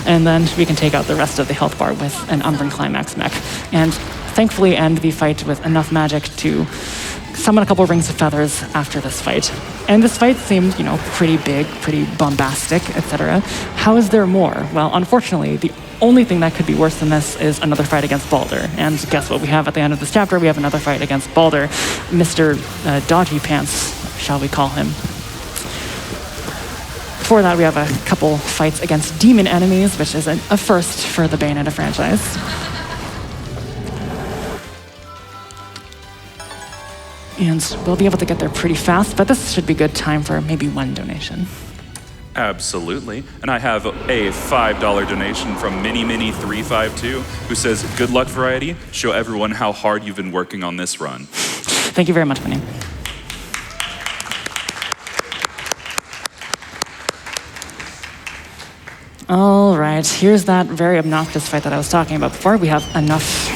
And then we can take out the rest of the health bar with an Umbran Climax mech. And thankfully end the fight with enough magic to summon a couple rings of feathers after this fight. And this fight seemed, pretty big, pretty bombastic, etc. How is there more? Well, unfortunately, the only thing that could be worse than this is another fight against Baldur. And guess what we have at the end of this chapter? We have another fight against Baldur, Mr. Dodgy Pants, shall we call him. Before that, we have a couple fights against demon enemies, which is a first for the Bayonetta franchise. And we'll be able to get there pretty fast, but this should be good time for maybe one donation. Absolutely. And I have a $5 donation from Mini352 who says, good luck, Variety. Show everyone how hard you've been working on this run. Thank you very much, Minnie. All right, here's that very obnoxious fight that I was talking about before. We have enough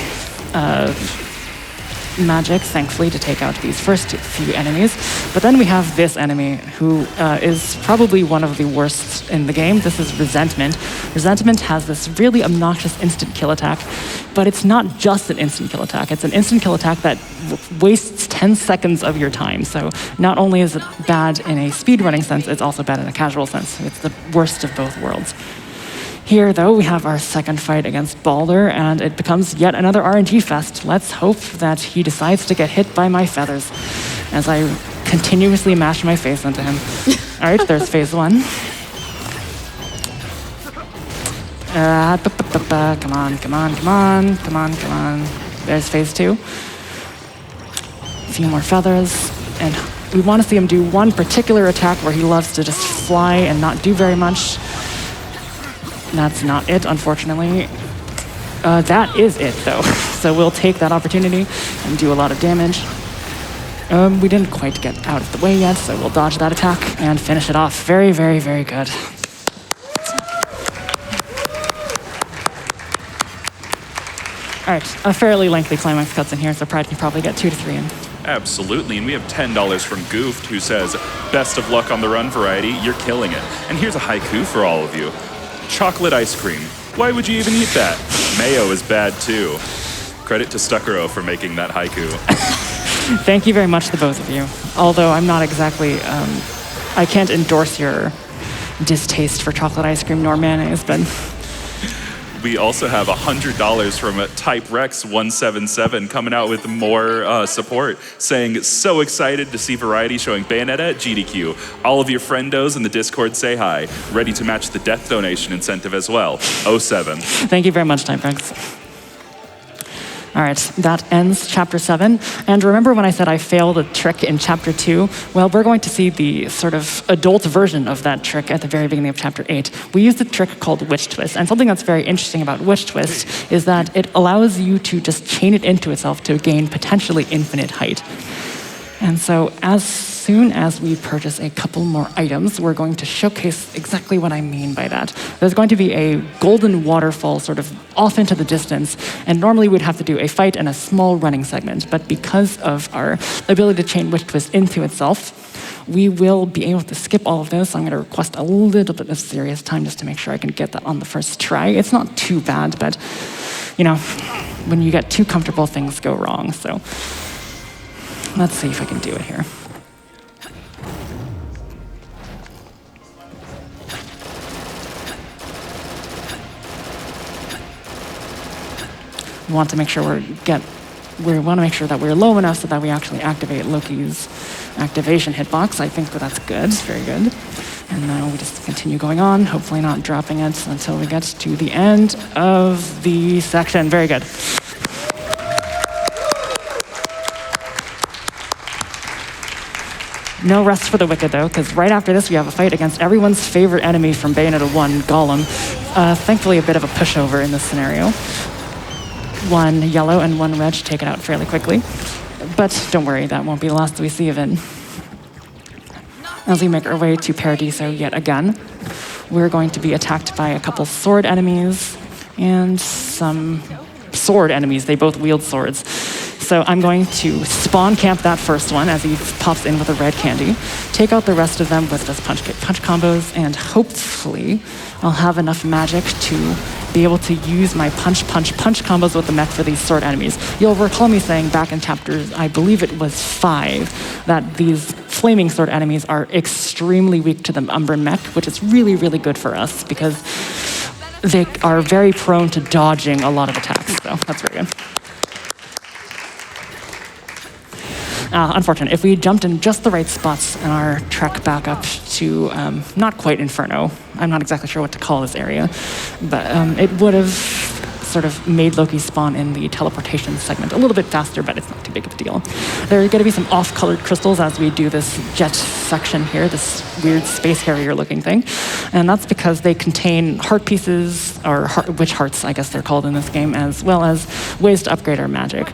magic, thankfully, to take out these first few enemies. But then we have this enemy who is probably one of the worst in the game. This is Resentment. Resentment has this really obnoxious instant kill attack, but it's not just an instant kill attack. It's an instant kill attack that wastes 10 seconds of your time. So not only is it bad in a speedrunning sense, it's also bad in a casual sense. It's the worst of both worlds. Here, though, we have our second fight against Balder, and it becomes yet another RNG fest. Let's hope that he decides to get hit by my feathers as I continuously mash my face into him. All right, there's phase one. Come on, come on, come on, come on, come on. There's phase two. A few more feathers, and we want to see him do one particular attack where he loves to just fly and not do very much. That's not it, unfortunately. That is it, though. So we'll take that opportunity and do a lot of damage. We didn't quite get out of the way yet, so we'll dodge that attack and finish it off. Very, very, very good. All right, a fairly lengthy climax cuts in here, so Pride can probably get 2 to 3 in. Absolutely, and we have $10 from Goofed who says, best of luck on the run, Variety, you're killing it. And here's a haiku for all of you. Chocolate ice cream. Why would you even eat that? Mayo is bad too. Credit to Stuckero for making that haiku. Thank you very much, the both of you. Although I'm not exactly, I can't endorse your distaste for chocolate ice cream nor mayonnaise, but... We also have $100 from TypeRex177 coming out with more support, saying, so excited to see Variety showing Bayonetta at GDQ. All of your friendos in the Discord say hi. Ready to match the death donation incentive as well. 07. Thank you very much, TypeRex. All right, that ends Chapter 7. And remember when I said I failed a trick in Chapter 2? Well, we're going to see the sort of adult version of that trick at the very beginning of Chapter 8. We used a trick called Witch Twist. And something that's very interesting about Witch Twist is that it allows you to just chain it into itself to gain potentially infinite height. And so as soon as we purchase a couple more items, we're going to showcase exactly what I mean by that. There's going to be a golden waterfall sort of off into the distance, and normally we'd have to do a fight and a small running segment, but because of our ability to chain Witch Twist into itself, we will be able to skip all of this. I'm going to request a little bit of serious time just to make sure I can get that on the first try. It's not too bad, but, you know, when you get too comfortable, things go wrong, so let's see if I can do it here. We want to make sure that we're low enough so that we actually activate Loki's activation hitbox. I think that's good, very good. And now we just continue going on, hopefully not dropping it until we get to the end of the section. Very good. No rest for the wicked, though, because right after this we have a fight against everyone's favorite enemy from Bayonetta 1, Gollum. Thankfully, a bit of a pushover in this scenario. One yellow and one red should take it out fairly quickly. But don't worry, that won't be the last we see of it. As we make our way to Paradiso yet again, we're going to be attacked by a couple sword enemies and some sword enemies. They both wield swords. So I'm going to spawn camp that first one as he pops in with a red candy, take out the rest of them with just punch combos, and hopefully I'll have enough magic to be able to use my punch combos with the mech for these sword enemies. You'll recall me saying back in chapters, I believe it was 5, that these flaming sword enemies are extremely weak to the Umbran mech, which is really, really good for us because they are very prone to dodging a lot of attacks, so that's very good. Unfortunate. If we jumped in just the right spots in our trek back up to, not quite Inferno, I'm not exactly sure what to call this area, but it would have sort of made Loki spawn in the teleportation segment a little bit faster, but it's not too big of a deal. There are going to be some off-colored crystals as we do this jet section here, this weird space harrier looking thing. And that's because they contain heart pieces, or witch hearts, I guess they're called in this game, as well as ways to upgrade our magic.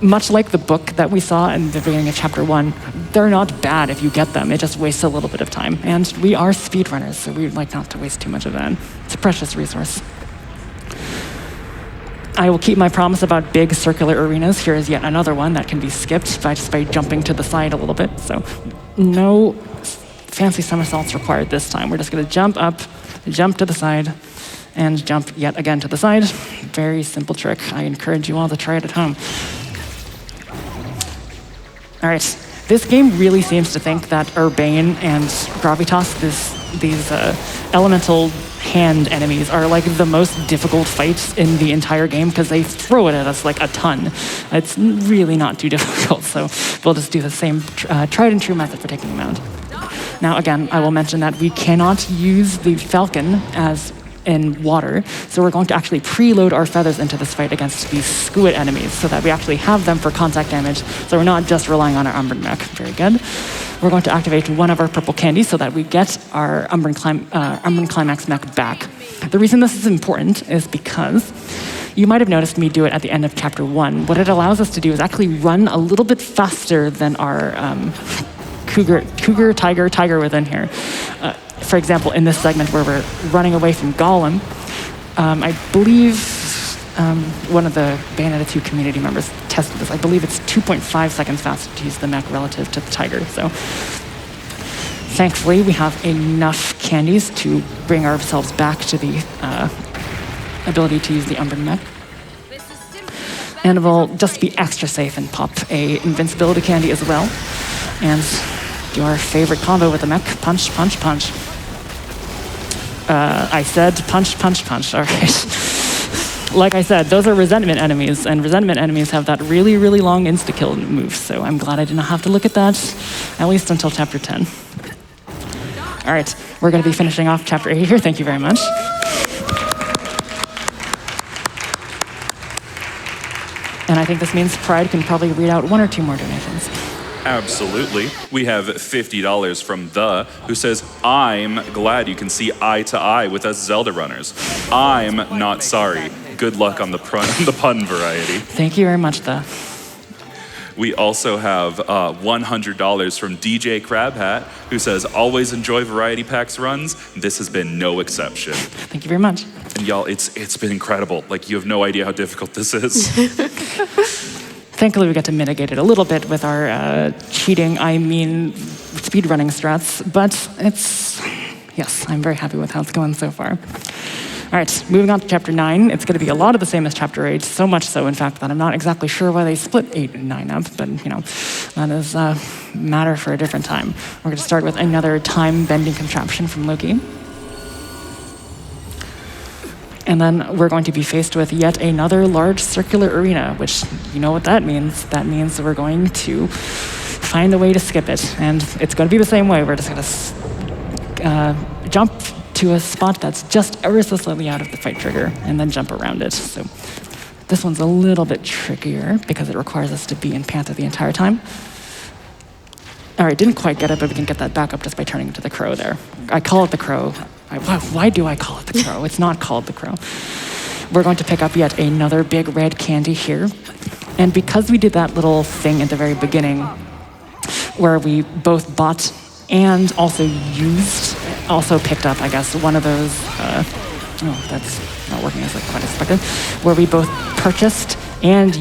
Much like the book that we saw in the beginning of chapter 1, they're not bad if you get them. It just wastes a little bit of time. And we are speedrunners, so we'd like not to waste too much of that. It's a precious resource. I will keep my promise about big circular arenas. Here is yet another one that can be skipped by jumping to the side a little bit. So no fancy somersaults required this time. We're just going to jump up, jump to the side, and jump yet again to the side. Very simple trick. I encourage you all to try it at home. All right, this game really seems to think that Urbane and Gravitas, these elemental hand enemies, are like the most difficult fights in the entire game because they throw it at us like a ton. It's really not too difficult, so we'll just do the same tried and true method for taking them out. Now again, I will mention that we cannot use the Falcon as in water, so we're going to actually preload our feathers into this fight against these squid enemies so that we actually have them for contact damage, so we're not just relying on our Umbran mech. Very good. We're going to activate one of our purple candies so that we get our Umbran Climax mech back. The reason this is important is because you might have noticed me do it at the end of chapter 1. What it allows us to do is actually run a little bit faster than our tiger within here. For example, in this segment where we're running away from Golem, I believe one of the Bayonetta 2 community members tested this. I believe it's 2.5 seconds faster to use the mech relative to the tiger. So thankfully, we have enough candies to bring ourselves back to the ability to use the Umbran mech. And we'll just be extra safe and pop a invincibility candy as well. And do our favorite combo with the mech, punch, punch, punch. I said punch, punch, punch. All right. Like I said, those are resentment enemies, and resentment enemies have that really, really long insta-kill move, so I'm glad I did not have to look at that, at least until chapter 10. All right, we're going to be finishing off chapter 8 here. Thank you very much. And I think this means Pride can probably read out 1 or 2 more donations. Absolutely. We have $50 from The, who says, I'm glad you can see eye to eye with us Zelda runners. I'm not sorry. Good luck on the pun variety. Thank you very much, The. We also have $100 from DJ Crabhat, who says, always enjoy Variety Packs runs. This has been no exception. Thank you very much. And y'all, it's been incredible. Like, you have no idea how difficult this is. Thankfully, we got to mitigate it a little bit with our cheating, speedrunning strats, but yes, I'm very happy with how it's going so far. All right, moving on to chapter 9. It's going to be a lot of the same as chapter 8, so much so, in fact, that I'm not exactly sure why they split 8 and 9 up, but, that is a matter for a different time. We're going to start with another time-bending contraption from Loki. And then we're going to be faced with yet another large circular arena, which you know what that means. That means we're going to find a way to skip it. And it's going to be the same way. We're just going to jump to a spot that's just ever so slightly out of the fight trigger and then jump around it. So this one's a little bit trickier because it requires us to be in Panther the entire time. All right, didn't quite get it, but we can get that back up just by turning into the crow there. I call it the crow. Why do I call it the crow? It's not called the crow. We're going to pick up yet another big red candy here. And because we did that little thing at the very beginning where we both bought and also picked up, I guess, one of those, that's not working as quite expected, where we both purchased and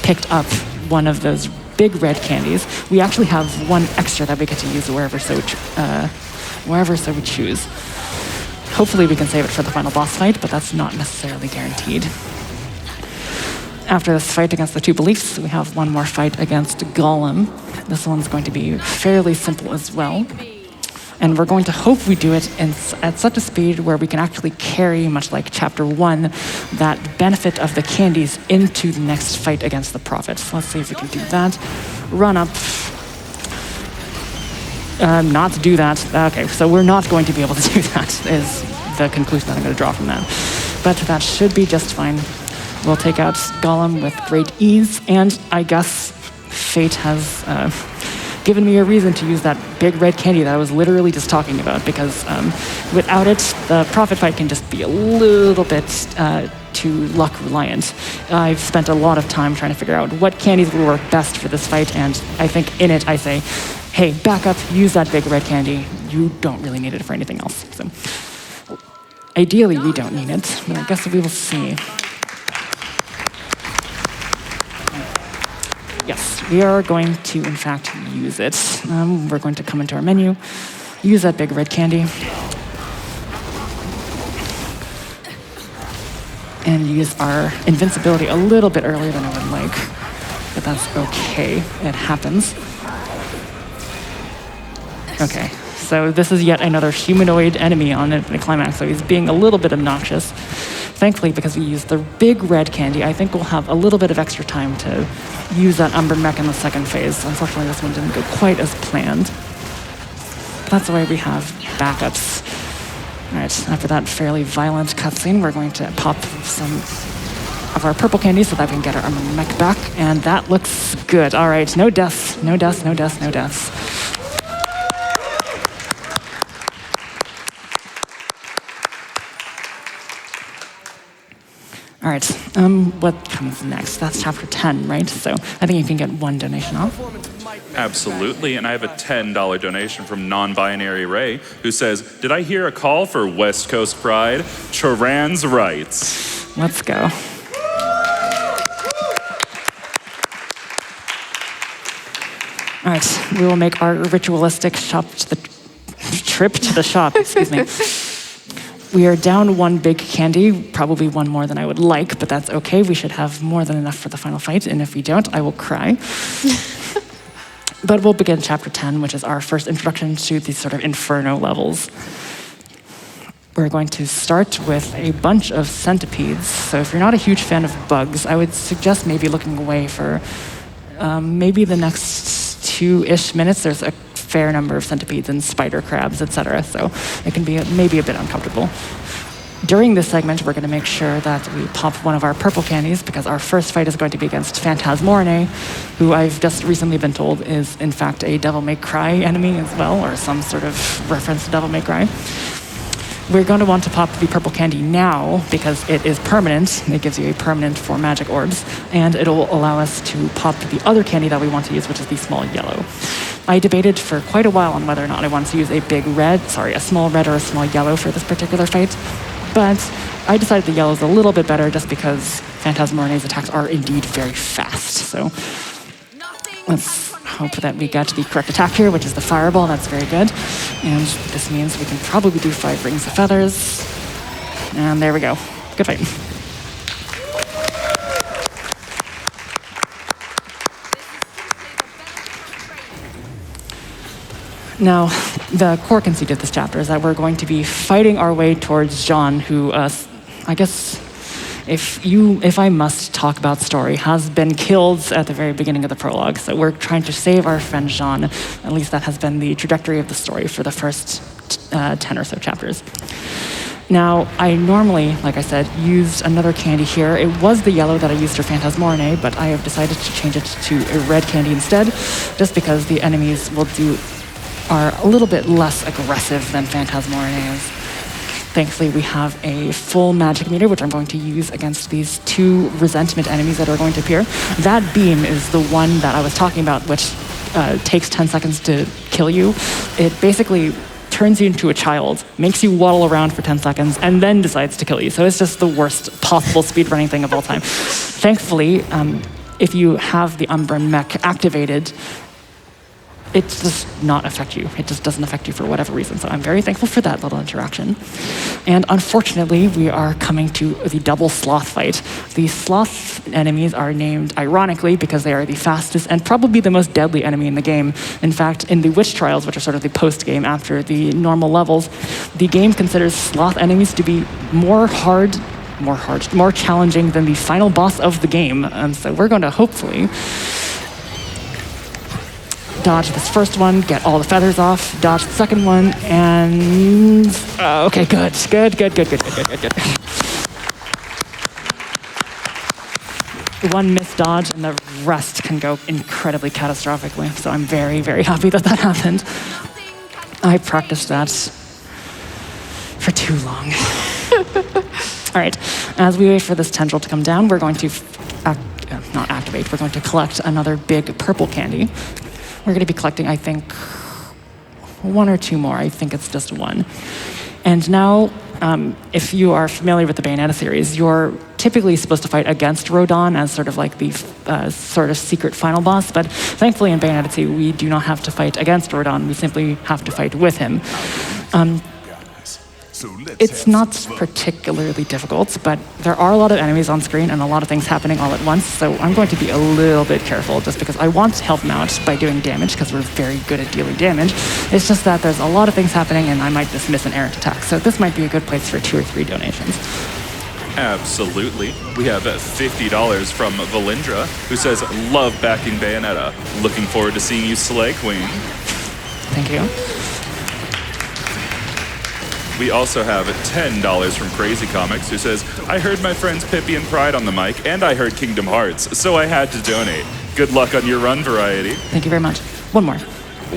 picked up one of those big red candies, we actually have one extra that we get to use wherever so we choose. Hopefully we can save it for the final boss fight, but that's not necessarily guaranteed. After this fight against the 2 beliefs, we have one more fight against Golem. This one's going to be fairly simple as well. And we're going to hope we do it at such a speed where we can actually carry, much like chapter 1, that benefit of the candies into the next fight against the Prophet. So let's see if we can do that. Run up. Not do that. Okay, so we're not going to be able to do that, is the conclusion that I'm going to draw from that. but that should be just fine. We'll take out Gollum with great ease, and I guess fate has given me a reason to use that big red candy that I was literally just talking about, because without it, the Prophet fight can just be a little bit too luck reliant. I've spent a lot of time trying to figure out what candies will work best for this fight, and I think in it I say, hey, back up, use that big red candy. You don't really need it for anything else. So, ideally, we don't need it, but I guess we will see. Yes, we are going to, in fact, use it. We're going to come into our menu, use that big red candy, and use our invincibility a little bit earlier than I would like, but that's okay. It happens. Okay, so this is yet another humanoid enemy on the climax, so he's being a little bit obnoxious. Thankfully, because we used the big red candy, I think we'll have a little bit of extra time to use that Umber mech in the second phase. Unfortunately, this one didn't go quite as planned. That's why we have backups. All right, after that fairly violent cutscene, we're going to pop some of our purple candy so that we can get our Umber mech back, and that looks good. All right, no deaths, no deaths, no deaths, no deaths. All right, what comes next? That's chapter 10, right? So I think you can get one donation off. Absolutely, and I have a $10 donation from non-binary Ray, who says, did I hear a call for West Coast Pride? Trans rights. Let's go. All right, we will make our ritualistic trip to the shop, excuse me. We are down one big candy, probably one more than I would like, but that's okay. We should have more than enough for the final fight, and if we don't, I will cry. But we'll begin chapter 10, which is our first introduction to these sort of inferno levels. We're going to start with a bunch of centipedes. So if you're not a huge fan of bugs, I would suggest maybe looking away for maybe the next 2-ish minutes. There's a fair number of centipedes and spider crabs, etc. So it can be maybe a bit uncomfortable. During this segment, we're going to make sure that we pop one of our purple candies, because our first fight is going to be against Phantasmorne, who I've just recently been told is, in fact, a Devil May Cry enemy as well, or some sort of reference to Devil May Cry. We're going to want to pop the purple candy now, because it is permanent. It gives you a permanent for magic orbs, and it'll allow us to pop the other candy that we want to use, which is the small yellow. I debated for quite a while on whether or not I wanted to use a small red or a small yellow for this particular fight. But I decided the yellow is a little bit better just because Phantasmorne's attacks are indeed very fast. So let's hope that we get the correct attack here, which is the fireball. That's very good. And this means we can probably do 5 rings of feathers. And there we go. Good fight. Now, the core conceit of this chapter is that we're going to be fighting our way towards Jean, who, I guess, if I must talk about story, has been killed at the very beginning of the prologue. So we're trying to save our friend Jean. At least that has been the trajectory of the story for the first 10 or so chapters. Now, I normally, like I said, used another candy here. It was the yellow that I used for Phantasmorne, but I have decided to change it to a red candy instead, just because the enemies are a little bit less aggressive than Phantasmorne is. Thankfully, we have a full magic meter, which I'm going to use against these 2 resentment enemies that are going to appear. That beam is the one that I was talking about, which takes 10 seconds to kill you. It basically turns you into a child, makes you waddle around for 10 seconds, and then decides to kill you. So it's just the worst possible speedrunning thing of all time. Thankfully, if you have the Umbra mech activated, it does not affect you. It just doesn't affect you for whatever reason. So I'm very thankful for that little interaction. And unfortunately, we are coming to the double sloth fight. The sloth enemies are named ironically because they are the fastest and probably the most deadly enemy in the game. In fact, in the Witch Trials, which are sort of the post-game after the normal levels, the game considers sloth enemies to be more challenging than the final boss of the game. And so we're going to hopefully dodge this first one, get all the feathers off, dodge the second one, and okay, good. one missed dodge and the rest can go incredibly catastrophically. So I'm very, very happy that that happened. I practiced that for too long. All right, as we wait for this tendril to come down, we're going to not activate, we're going to collect another big purple candy. We're going to be collecting, I think, one or two more. I think it's just one. And now, if you are familiar with the Bayonetta series, you're typically supposed to fight against Rodon as sort of like the sort of secret final boss, but thankfully in Bayonetta 2, we do not have to fight against Rodon, we simply have to fight with him. It's not particularly difficult, but there are a lot of enemies on screen and a lot of things happening all at once, so I'm going to be a little bit careful just because I want to help him out by doing damage because we're very good at dealing damage. It's just that there's a lot of things happening and I might just miss an errant attack, so this might be a good place for 2 or 3 donations. Absolutely. We have $50 from Valindra, who says, love backing Bayonetta. Looking forward to seeing you slay, Queen. Thank you. We also have $10 from Crazy Comics, who says, I heard my friends PippyInPride on the mic, and I heard Kingdom Hearts, so I had to donate. Good luck on your run, Variety. Thank you very much. One more.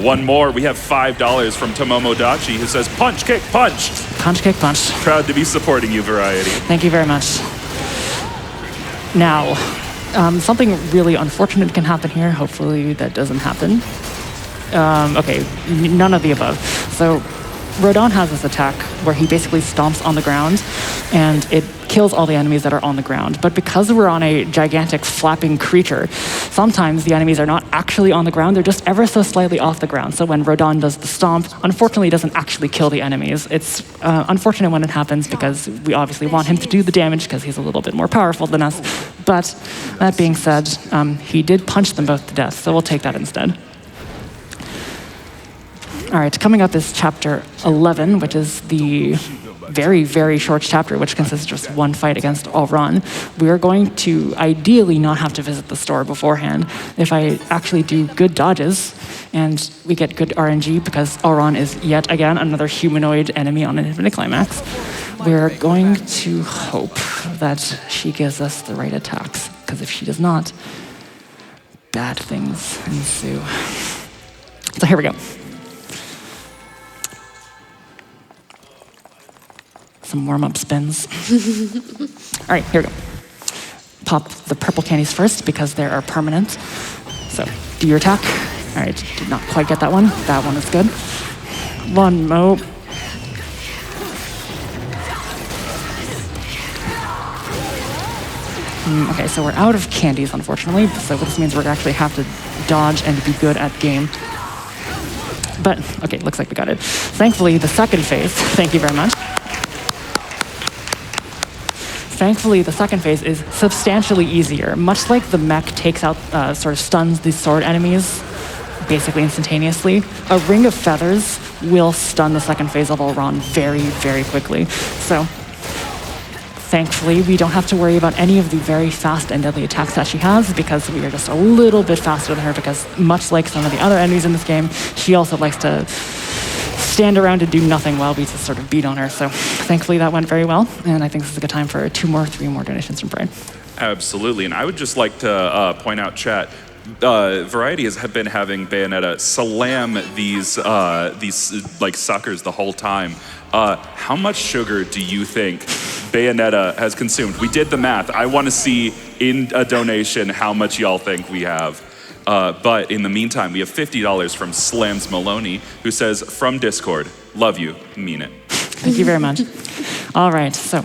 One more. We have $5 from Tomomodachi, who says, punch, kick, punch. Punch, kick, punch. Proud to be supporting you, Variety. Thank you very much. Now, something really unfortunate can happen here. Hopefully that doesn't happen. Okay, none of the above. So Rodon has this attack where he basically stomps on the ground and it kills all the enemies that are on the ground. But because we're on a gigantic flapping creature, sometimes the enemies are not actually on the ground, they're just ever so slightly off the ground. So when Rodon does the stomp, unfortunately it doesn't actually kill the enemies. It's unfortunate when it happens because we obviously want him to do the damage because he's a little bit more powerful than us. But that being said, he did punch them both to death, so we'll take that instead. All right, coming up is chapter 11, which is the very, very short chapter, which consists of just one fight against Auron. We are going to ideally not have to visit the store beforehand. If I actually do good dodges, and we get good RNG because Auron is yet again another humanoid enemy on an infinite climax, we're going to hope that she gives us the right attacks, because if she does not, bad things ensue. So here we go. Some warm-up spins. All right, here we go. Pop the purple candies first because they are permanent. So, do your attack. All right, did not quite get that one. That one is good. One more. Okay, so we're out of candies, unfortunately. So this means we're going to actually have to dodge and be good at game. But, okay, looks like we got it. Thankfully, the second phase, thank you very much. Thankfully, the second phase is substantially easier. Much like the mech takes out, sort of stuns these sword enemies, basically instantaneously, a ring of feathers will stun the second phase of Auron very, very quickly. So, thankfully, we don't have to worry about any of the very fast and deadly attacks that she has because we are just a little bit faster than her because much like some of the other enemies in this game, she also likes to stand around and do nothing while we just sort of beat on her. So thankfully that went very well, and I think this is a good time for 2 more, 3 more donations from Pride. Absolutely, and I would just like to point out, chat, Variety has been having Bayonetta slam these like suckers the whole time. How much sugar do you think Bayonetta has consumed? We did the math. I want to see in a donation how much y'all think we have. But in the meantime, we have $50 from Slams Maloney, who says, from Discord, love you, mean it. Thank you very much. All right, so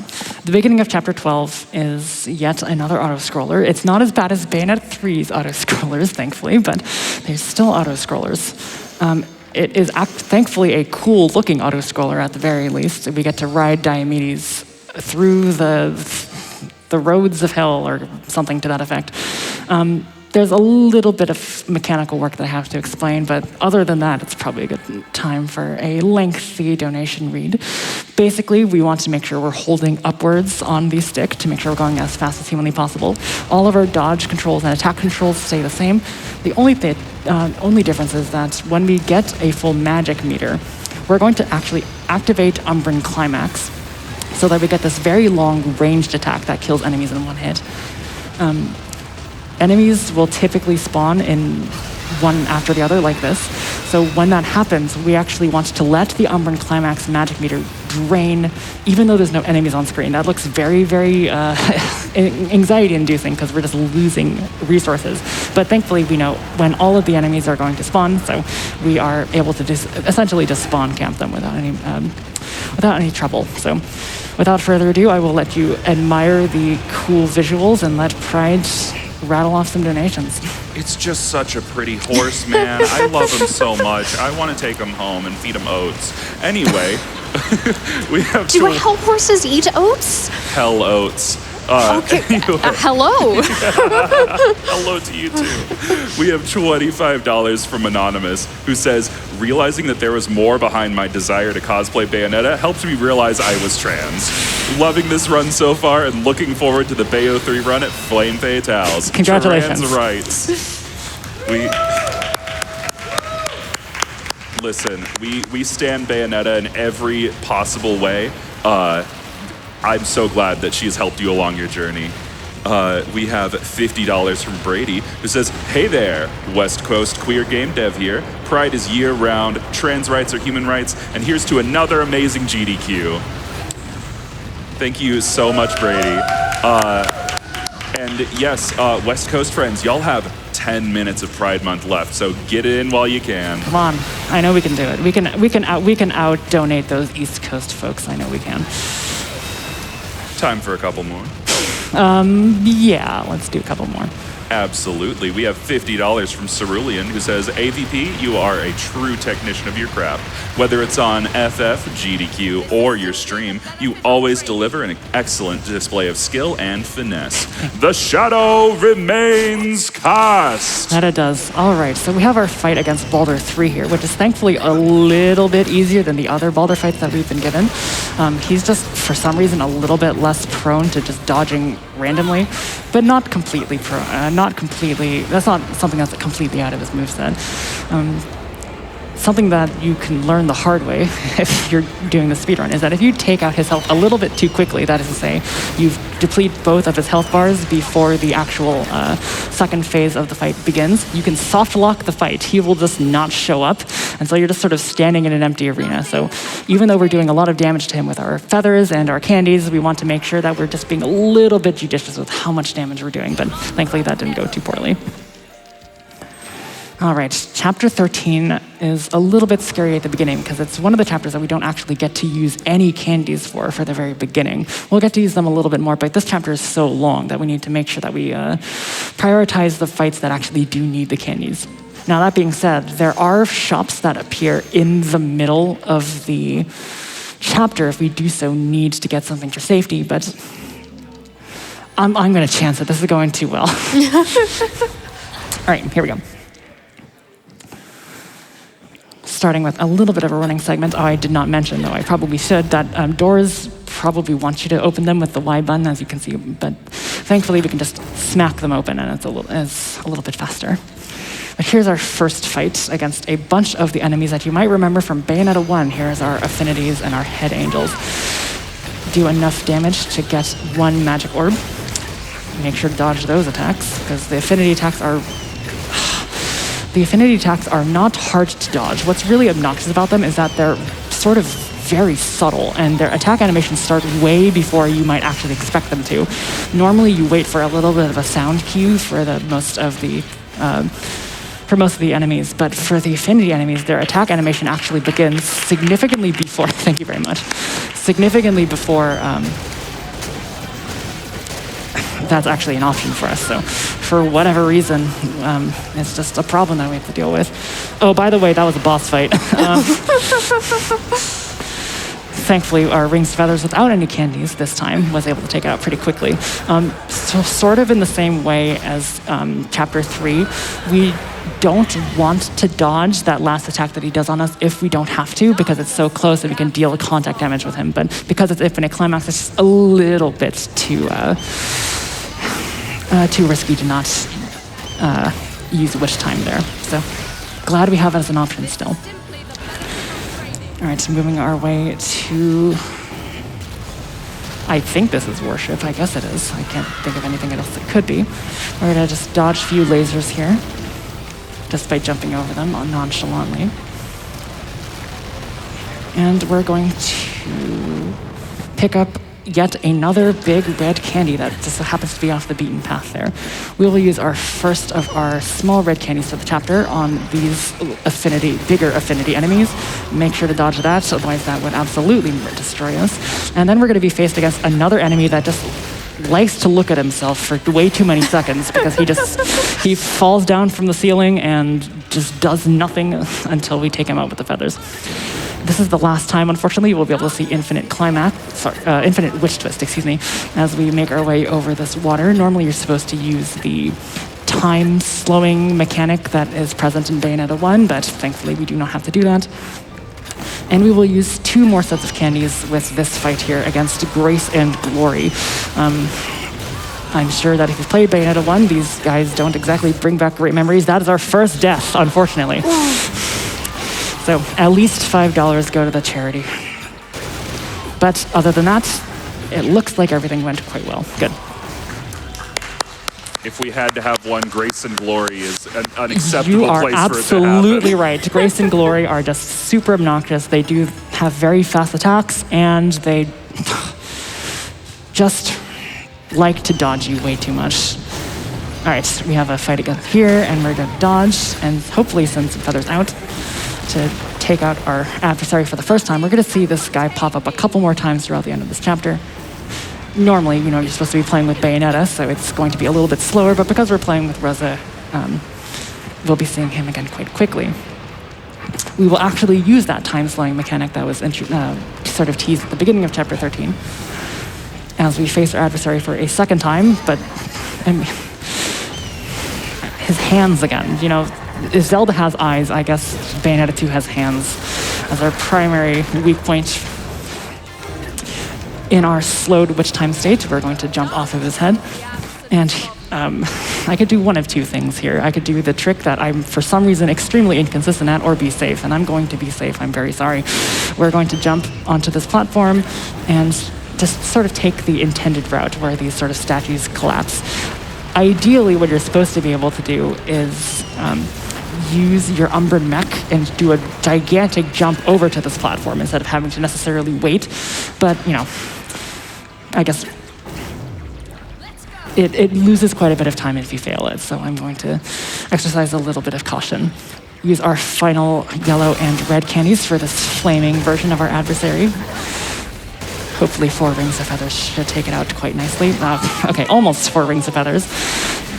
the beginning of chapter 12 is yet another auto-scroller. It's not as bad as Bayonetta 3's auto-scrollers, thankfully, but there's still auto-scrollers. It is thankfully a cool-looking auto-scroller at the very least. We get to ride Diomedes through the roads of hell or something to that effect. There's a little bit of mechanical work that I have to explain, but other than that, it's probably a good time for a lengthy donation read. Basically, we want to make sure we're holding upwards on the stick to make sure we're going as fast as humanly possible. All of our dodge controls and attack controls stay the same. The only difference is that when we get a full magic meter, we're going to actually activate Umbran Climax so that we get this very long ranged attack that kills enemies in one hit. enemies will typically spawn in one after the other like this. So when that happens, we actually want to let the Umbran Climax magic meter drain, even though there's no enemies on screen. That looks very, very anxiety-inducing because we're just losing resources. But thankfully, we know when all of the enemies are going to spawn, so we are able to essentially just spawn camp them without any trouble. So without further ado, I will let you admire the cool visuals and let Pride rattle off some donations. It's just such a pretty horse, man. I love him so much. I want to take him home and feed him oats. Anyway, we have Do hell horses eat oats? hell oats. Okay. Hello. Hello to you too. We have $25 from Anonymous, who says, realizing that there was more behind my desire to cosplay Bayonetta helped me realize I was trans. Loving this run so far and looking forward to the Bayo 3 run at Flame Fatales. Congratulations. Trans rights. Listen, we stand Bayonetta in every possible way. I'm so glad that she's helped you along your journey. We have $50 from Brady, who says, hey there, West Coast queer game dev here. Pride is year-round, trans rights are human rights, and here's to another amazing GDQ. Thank you so much, Brady. And yes, West Coast friends, y'all have 10 minutes of Pride Month left, so get it in while you can. Come on, I know we can do it. We can out donate those East Coast folks. I know we can. Time for a couple more. Yeah, let's do a couple more. Absolutely. We have $50 from Cerulean, who says, AVP, you are a true technician of your craft. Whether it's on FF, GDQ, or your stream, you always deliver an excellent display of skill and finesse. The shadow remains cast. That it does. All right, so we have our fight against Baldur 3 here, which is thankfully a little bit easier than the other Baldur fights that we've been given. He's just, for some reason, a little bit less prone to just dodging randomly, but not completely prone. That's not something that's completely out of his moveset. Something that you can learn the hard way if you're doing the speedrun is that if you take out his health a little bit too quickly, that is to say, you deplete both of his health bars before the actual second phase of the fight begins, you can soft lock the fight. He will just not show up, and so you're just sort of standing in an empty arena. So even though we're doing a lot of damage to him with our feathers and our candies, we want to make sure that we're just being a little bit judicious with how much damage we're doing, but thankfully that didn't go too poorly. All right, chapter 13 is a little bit scary at the beginning because it's one of the chapters that we don't actually get to use any candies for the very beginning. We'll get to use them a little bit more, but this chapter is so long that we need to make sure that we prioritize the fights that actually do need the candies. Now, that being said, there are shops that appear in the middle of the chapter if we do so need to get something for safety, but I'm going to chance it. This is going too well. All right, here we go. Starting with a little bit of a running segment. Oh, I did not mention, though, I probably should, that doors probably want you to open them with the Y button, as you can see, but thankfully we can just smack them open and it's a little bit faster. But here's our first fight against a bunch of the enemies that you might remember from Bayonetta 1. Here's our affinities and our head angels. Do enough damage to get one magic orb. Make sure to dodge those attacks, because the affinity attacks are not hard to dodge. What's really obnoxious about them is that they're sort of very subtle, and their attack animations start way before you might actually expect them to. Normally, you wait for a little bit of a sound cue for most of the enemies, but for the affinity enemies, their attack animation actually begins significantly before. Thank you very much. Significantly before. That's actually an option for us. So for whatever reason, it's just a problem that we have to deal with. Oh, by the way, that was a boss fight. Thankfully, our Rings Feathers without any candies this time was able to take it out pretty quickly. So sort of in the same way as Chapter 3, we don't want to dodge that last attack that he does on us if we don't have to, because it's so close that we can deal contact damage with him. But because it's Infinite Climax, it's just a little bit too risky to not use Witch Time there. So glad we have it as an option still. All right, so moving our way to... I think this is worship. I guess it is. I can't think of anything else it could be. We're going to just dodge a few lasers here, just by jumping over them nonchalantly. And we're going to pick up yet another big red candy that just happens to be off the beaten path there. We will use our first of our small red candies for the chapter on these bigger affinity enemies. Make sure to dodge that, otherwise that would absolutely destroy us. And then we're going to be faced against another enemy that just likes to look at himself for way too many seconds because he falls down from the ceiling and just does nothing until we take him out with the feathers. This is the last time, unfortunately, we'll be able to see infinite witch twist, as we make our way over this water. Normally, you're supposed to use the time slowing mechanic that is present in Bayonetta 1, but thankfully we do not have to do that. And we will use 2 more sets of candies with this fight here against Grace and Glory. I'm sure that if you've played Bayonetta 1, these guys don't exactly bring back great memories. That is our first death, unfortunately. So at least $5 go to the charity. But other than that, it looks like everything went quite well. Good. If we had to have one, Grace and Glory is an unacceptable You are place for it to absolutely happen. right. Grace and Glory are just super obnoxious. They do have very fast attacks, and they just like to dodge you way too much. All right, we have a fight again here, and we're going to dodge and hopefully send some feathers out to take out our adversary for the first time. We're going to see this guy pop up a couple more times throughout the end of this chapter. Normally, you're supposed to be playing with Bayonetta, so it's going to be a little bit slower, but because we're playing with Rosa, we'll be seeing him again quite quickly. We will actually use that time-slowing mechanic that was sort of teased at the beginning of Chapter 13 as we face our adversary for a second time, but his hands again. If Zelda has eyes, I guess Bayonetta 2 has hands as our primary weak point. In our slowed witch time state, we're going to jump off of his head. And I could do one of 2 things here. I could do the trick that I'm, for some reason, extremely inconsistent at, or be safe. And I'm going to be safe. I'm very sorry. We're going to jump onto this platform and just sort of take the intended route where these sort of statues collapse. Ideally, what you're supposed to be able to do is use your Umbran mech and do a gigantic jump over to this platform instead of having to necessarily wait. But, I guess it loses quite a bit of time if you fail it, so I'm going to exercise a little bit of caution. Use our final yellow and red candies for this flaming version of our adversary. Hopefully 4 rings of feathers should take it out quite nicely. Okay, almost 4 rings of feathers.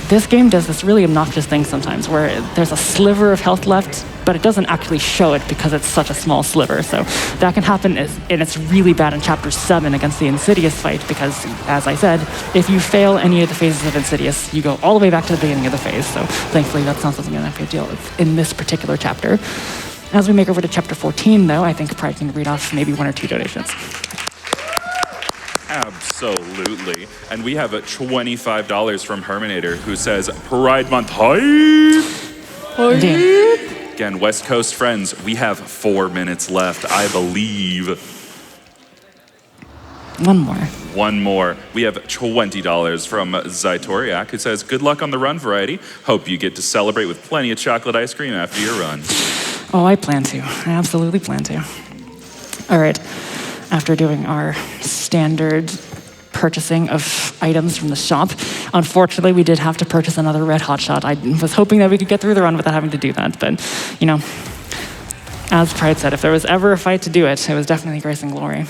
This game does this really obnoxious thing sometimes where there's a sliver of health left, but it doesn't actually show it because it's such a small sliver. So that can happen, and it's really bad in Chapter 7 against the Insidious fight because, as I said, if you fail any of the phases of Insidious, you go all the way back to the beginning of the phase. So thankfully that's not something I'm going to have to deal with in this particular chapter. As we make over to Chapter 14, though, I think Pride can read off maybe 1 or 2 donations. Absolutely. And we have $25 from Herminator, who says, Pride Month, hype! Again, West Coast friends, we have 4 minutes left, I believe. One more. We have $20 from Zytoriak, who says, good luck on the run, Variety. Hope you get to celebrate with plenty of chocolate ice cream after your run. Oh, I plan to. I absolutely plan to. All right. After doing our standard purchasing of items from the shop, unfortunately, we did have to purchase another red hot shot. I was hoping that we could get through the run without having to do that, but, as Pride said, if there was ever a fight to do it, it was definitely Grace and Glory.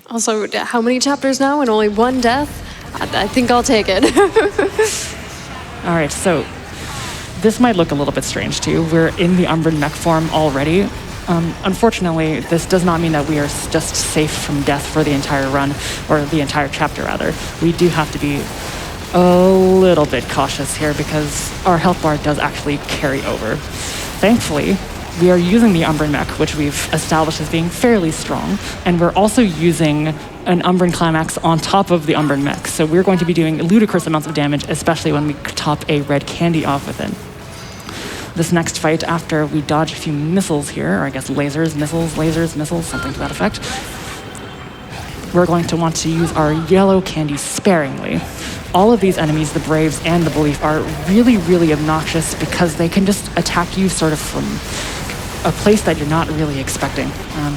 Also, how many chapters now and only 1 death? I think I'll take it. All right, so this might look a little bit strange to you. We're in the Umbran mech form already. Unfortunately, this does not mean that we are just safe from death for the entire run, or the entire chapter, rather. We do have to be a little bit cautious here because our health bar does actually carry over. Thankfully, we are using the Umbran mech, which we've established as being fairly strong, and we're also using an Umbran climax on top of the Umbran mech. So we're going to be doing ludicrous amounts of damage, especially when we top a red candy off with it. This next fight, after we dodge a few missiles here, or I guess lasers, missiles, something to that effect, we're going to want to use our yellow candy sparingly. All of these enemies, the Braves and the Belief, are really, really obnoxious because they can just attack you sort of from a place that you're not really expecting.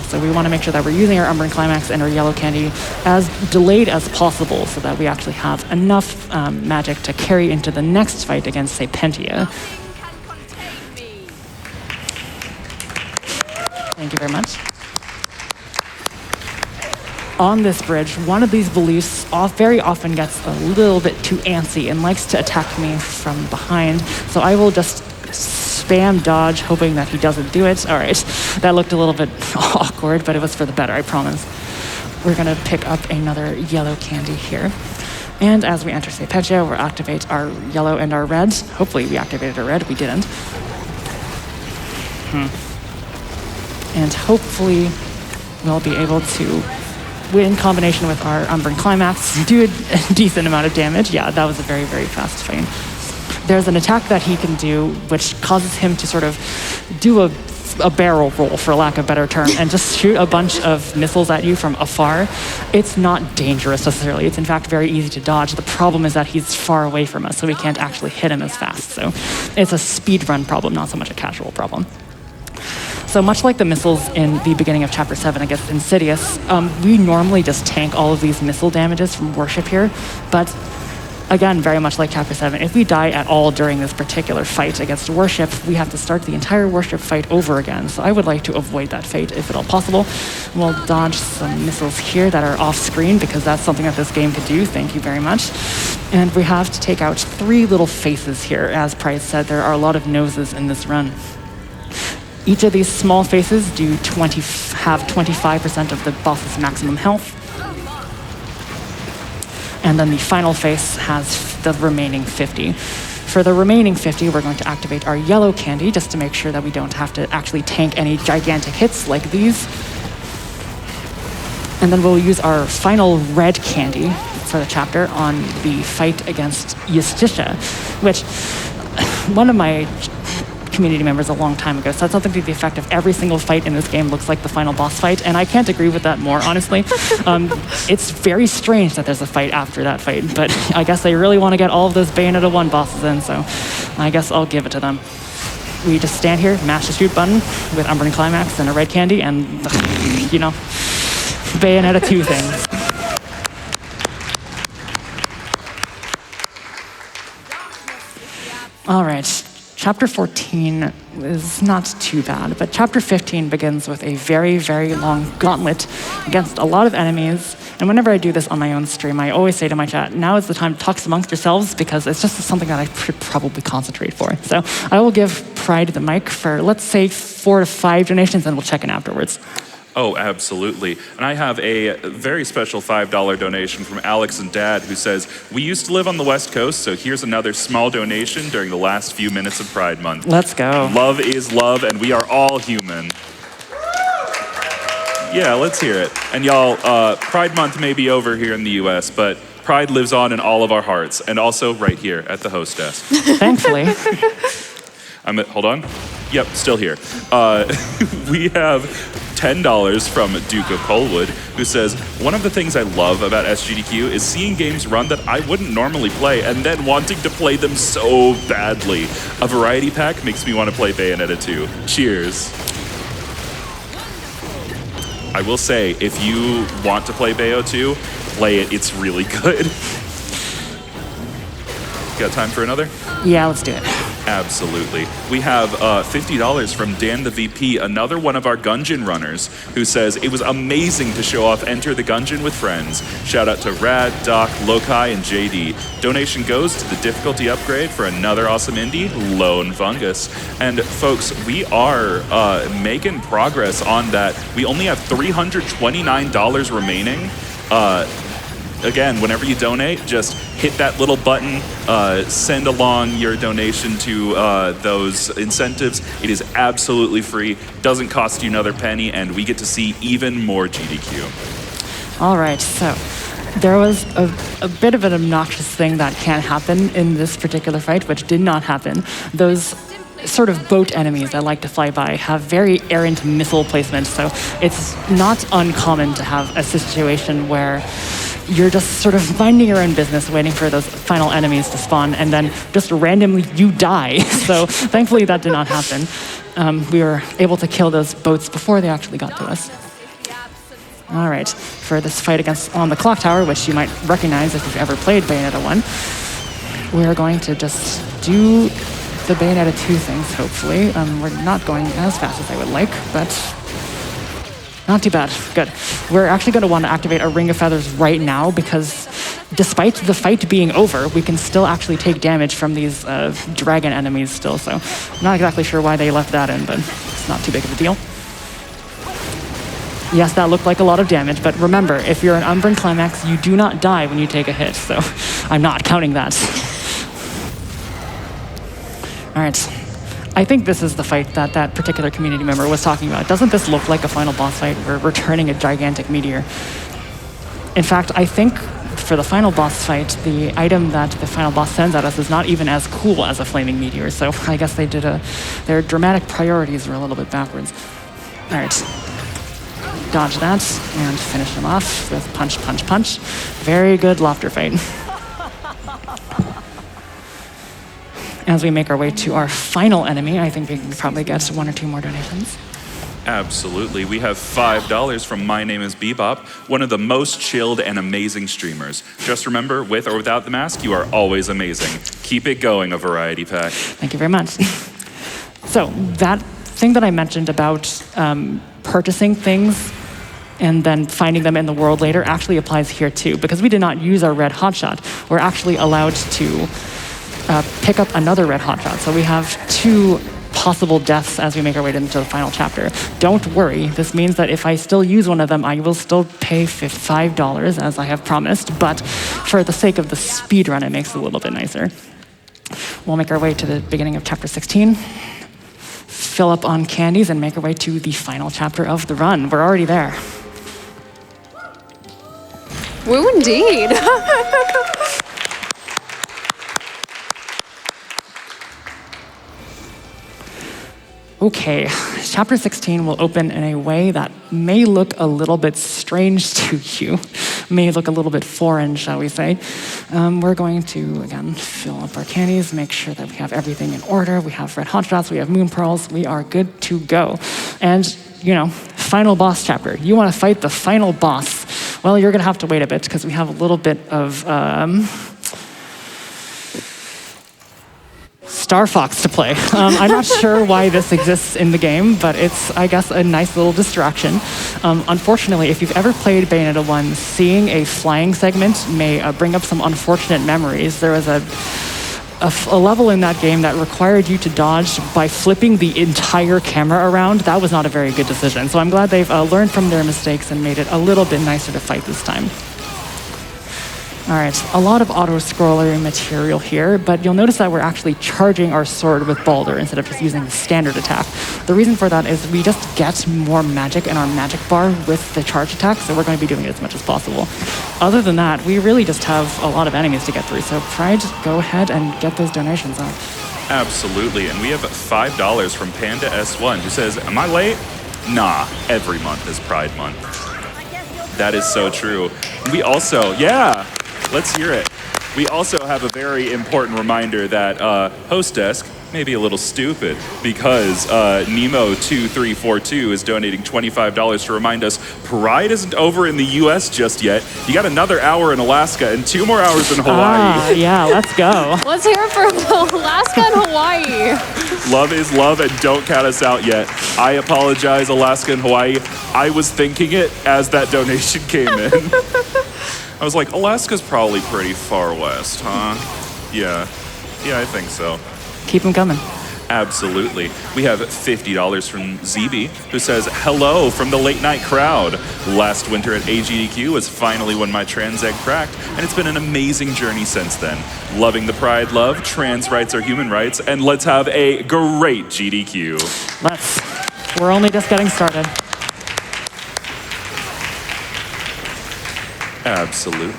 So we want to make sure that we're using our Umbran Climax and our yellow candy as delayed as possible so that we actually have enough magic to carry into the next fight against, say, Pentia. Thank you very much. On this bridge, one of these Beliefs very often gets a little bit too antsy and likes to attack me from behind. So I will just spam dodge, hoping that he doesn't do it. All right, that looked a little bit awkward, but it was for the better, I promise. We're gonna pick up another yellow candy here. And as we enter Pentia, we'll activate our yellow and our red. Hopefully we activated our red, we didn't. And hopefully we'll be able to, in combination with our Umbran Climax, do a decent amount of damage. Yeah, that was a very, very fast fight. There's an attack that he can do which causes him to sort of do a barrel roll, for lack of a better term, and just shoot a bunch of missiles at you from afar. It's not dangerous necessarily. It's in fact very easy to dodge. The problem is that he's far away from us, so we can't actually hit him as fast. So it's a speed run problem, not so much a casual problem. So much like the missiles in the beginning of Chapter 7 against Insidious, we normally just tank all of these missile damages from Worship here, but again, very much like Chapter 7, if we die at all during this particular fight against Worship, we have to start the entire Worship fight over again. So I would like to avoid that fate if at all possible. We'll dodge some missiles here that are off screen because that's something that this game could do. Thank you very much. And we have to take out 3 little faces here. As Pride said, there are a lot of noses in this run. Each of these small faces have 25% of the boss's maximum health. And then the final face has the remaining 50. For the remaining 50, we're going to activate our yellow candy just to make sure that we don't have to actually tank any gigantic hits like these. And then we'll use our final red candy for the chapter on the fight against Justitia, which one of my community members a long time ago said something to the effect of every single fight in this game looks like the final boss fight, and I can't agree with that more, honestly. It's very strange that there's a fight after that fight, but I guess they really want to get all of those Bayonetta 1 bosses in, so I guess I'll give it to them. We just stand here, mash the shoot button with Umbran Climax and a red candy, and, you know, Bayonetta 2 things. All right. Chapter 14 is not too bad, but Chapter 15 begins with a very, very long gauntlet against a lot of enemies. And whenever I do this on my own stream, I always say to my chat, now is the time to talk amongst yourselves because it's just something that I should probably concentrate for. So I will give Pride the mic for, let's say, 4 to 5 donations, and we'll check in afterwards. Oh, absolutely. And I have a very special $5 donation from Alex and Dad who says, we used to live on the West Coast, so here's another small donation during the last few minutes of Pride Month. Let's go. Love is love, and we are all human. Yeah, let's hear it. And y'all, Pride Month may be over here in the US, but Pride lives on in all of our hearts, and also right here at the host desk. Thankfully. Hold on. Yep, still here. We have $10 from Duke of Colwood, who says, one of the things I love about SGDQ is seeing games run that I wouldn't normally play and then wanting to play them so badly. A variety pack makes me want to play Bayonetta 2. Cheers. I will say, if you want to play Bayo 2, play it. It's really good. Got time for another? Yeah, let's do it. Absolutely. We have $50 from Dan the VP, another one of our Gungeon runners, who says, it was amazing to show off Enter the Gungeon with friends. Shout out to Rad, Doc, Lokai, and JD. Donation goes to the difficulty upgrade for another awesome indie, Lone Fungus. And folks, we are making progress on that. We only have $329 remaining. Again, whenever you donate, just hit that little button, send along your donation to those incentives. It is absolutely free, doesn't cost you another penny, and we get to see even more GDQ. All right, so there was a bit of an obnoxious thing that can happen in this particular fight, which did not happen. Those sort of boat enemies that like to fly by have very errant missile placement, so it's not uncommon to have a situation where you're just sort of minding your own business, waiting for those final enemies to spawn, and then just randomly you die. So thankfully that did not happen. We were able to kill those boats before they actually got to us. All right, for this fight against on the clock tower, which you might recognize if you've ever played Bayonetta 1, we're going to just do the Bayonetta 2 things, hopefully. We're not going as fast as I would like, but not too bad. Good. We're actually going to want to activate a Ring of Feathers right now because despite the fight being over, we can still actually take damage from these dragon enemies still. So I'm not exactly sure why they left that in, but it's not too big of a deal. Yes, that looked like a lot of damage, but remember, if you're an Umbran Climax, you do not die when you take a hit, so I'm not counting that. All right. I think this is the fight that that particular community member was talking about. Doesn't this look like a final boss fight where we're turning a gigantic meteor? In fact, I think for the final boss fight, the item that the final boss sends at us is not even as cool as a flaming meteor, so I guess they did their dramatic priorities were a little bit backwards. All right. Dodge that and finish him off with punch, punch, punch. Very good lobster fight. As we make our way to our final enemy, I think we can probably get 1 or 2 more donations. Absolutely. We have $5 from My Name is Bebop, one of the most chilled and amazing streamers. Just remember, with or without the mask, you are always amazing. Keep it going, a variety pack. Thank you very much. So that thing that I mentioned about purchasing things and then finding them in the world later actually applies here too. Because we did not use our red hotshot, we're actually allowed to pick up another red hotshot. So we have 2 possible deaths as we make our way into the final chapter. Don't worry, this means that if I still use one of them, I will still pay $5 as I have promised, but for the sake of the speed run, it makes it a little bit nicer. We'll make our way to the beginning of chapter 16, fill up on candies, and make our way to the final chapter of the run. We're already there. Woo, indeed. Okay, chapter 16 will open in a way that may look a little bit strange to you, may look a little bit foreign, shall we say. We're going to, again, fill up our candies, make sure that we have everything in order. We have red hotshots, we have moon pearls, we are good to go. And, you know, final boss chapter. You want to fight the final boss. Well, you're going to have to wait a bit because we have a little bit of Star Fox to play. I'm not sure why this exists in the game, but it's, I guess, a nice little distraction. Unfortunately, if you've ever played Bayonetta 1, seeing a flying segment may bring up some unfortunate memories. There was a level in that game that required you to dodge by flipping the entire camera around. That was not a very good decision. So I'm glad they've learned from their mistakes and made it a little bit nicer to fight this time. All right, a lot of auto-scroller material here, but you'll notice that we're actually charging our sword with Balder instead of just using the standard attack. The reason for that is we just get more magic in our magic bar with the charge attack, so we're going to be doing it as much as possible. Other than that, we really just have a lot of enemies to get through, so Pride, go ahead and get those donations up. Absolutely, and we have $5 from Panda S1 who says, am I late? Nah, every month is Pride Month. That is so true. We also, yeah. Let's hear it. We also have a very important reminder that Host Desk may be a little stupid because Nemo2342 is donating $25 to remind us Pride isn't over in the US just yet. You got another hour in Alaska and 2 more hours in Hawaii. Yeah, let's go. Let's hear it for Alaska and Hawaii. Love is love and don't count us out yet. I apologize, Alaska and Hawaii. I was thinking it as that donation came in. I was like, Alaska's probably pretty far west, huh? Yeah, I think so. Keep them coming. Absolutely. We have $50 from ZB, who says, hello from the late night crowd. Last winter at AGDQ was finally when my trans egg cracked, and it's been an amazing journey since then. Loving the Pride love, trans rights are human rights, and let's have a great GDQ. We're only just getting started. Absolutely.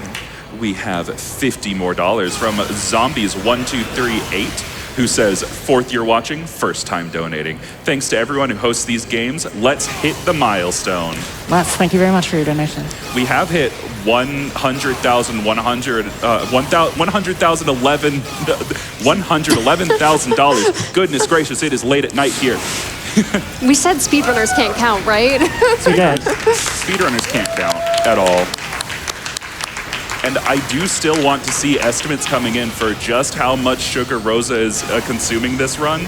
We have $50 more from Zombies1238, who says, 4th year watching, first time donating. Thanks to everyone who hosts these games. Let's hit the milestone. Les, thank you very much for your donation. We have hit $111,000. Goodness gracious, it is late at night here. We said speedrunners can't count, right? We did. Speedrunners can't count at all. And I do still want to see estimates coming in for just how much sugar Rosa is consuming this run.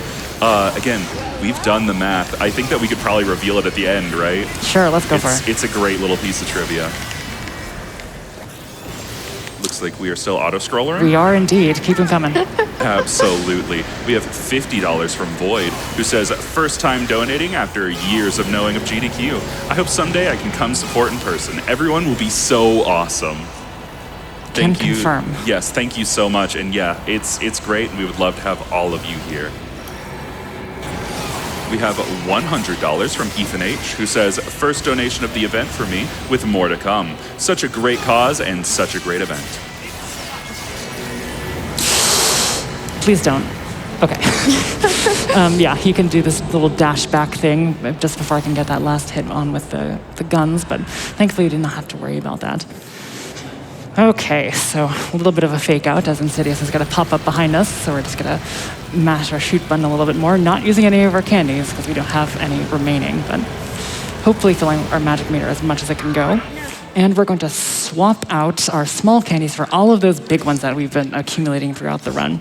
Again, we've done the math. I think that we could probably reveal it at the end, right? Sure, let's go for it. It's a great little piece of trivia. Looks like we are still auto-scrollering. We are indeed. Keep them coming. Absolutely. We have $50 from Void, who says, first time donating after years of knowing of GDQ. I hope someday I can come support in person. Everyone will be so awesome. Thank you. Confirm. Yes, thank you so much. And yeah, it's great, and we would love to have all of you here. We have $100 from Ethan H, who says, first donation of the event for me, with more to come. Such a great cause and such a great event. Please don't. Okay. Yeah, he can do this little dash back thing just before I can get that last hit on with the guns, but thankfully you did not have to worry about that. Okay, so a little bit of a fake out as Insidious is going to pop up behind us, so we're just going to mash our shoot button a little bit more, not using any of our candies because we don't have any remaining, but hopefully filling our magic meter as much as it can go. And we're going to swap out our small candies for all of those big ones that we've been accumulating throughout the run.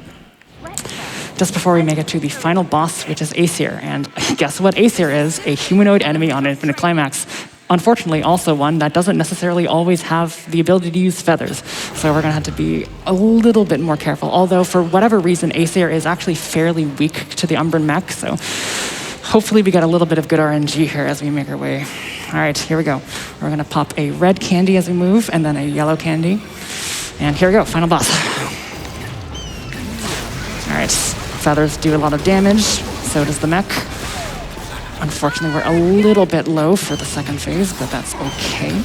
Just before we make it to the final boss, which is Aesir. And guess what Aesir is? A humanoid enemy on Infinite Climax. Unfortunately, also one that doesn't necessarily always have the ability to use feathers. So we're gonna have to be a little bit more careful. Although for whatever reason, Aesir is actually fairly weak to the Umbran mech. So hopefully we get a little bit of good RNG here as we make our way. All right, here we go. We're gonna pop a red candy as we move and then a yellow candy. And here we go, final boss. All right, feathers do a lot of damage. So does the mech. Unfortunately, we're a little bit low for the second phase, but that's okay.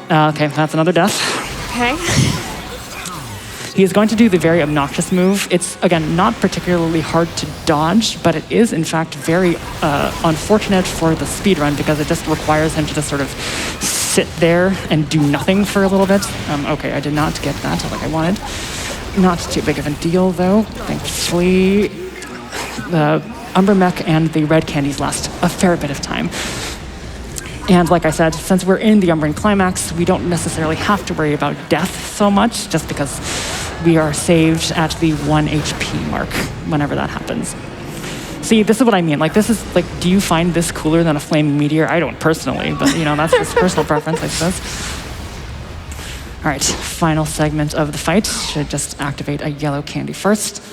Okay, that's another death. Okay. He is going to do the very obnoxious move. It's, again, not particularly hard to dodge, but it is, in fact, very unfortunate for the speedrun because it just requires him to just sort of sit there and do nothing for a little bit. Okay, I did not get that like I wanted. Not too big of a deal, though. Thankfully, the Umber Mech and the red candies last a fair bit of time. And like I said, since we're in the Umbran Climax, we don't necessarily have to worry about death so much, just because we are saved at the 1 HP mark whenever that happens. See, this is what I mean. Like, this is, like, do you find this cooler than a flaming meteor? I don't personally, but, you know, that's just personal preference, I suppose. All right, final segment of the fight. Should just activate a yellow candy first.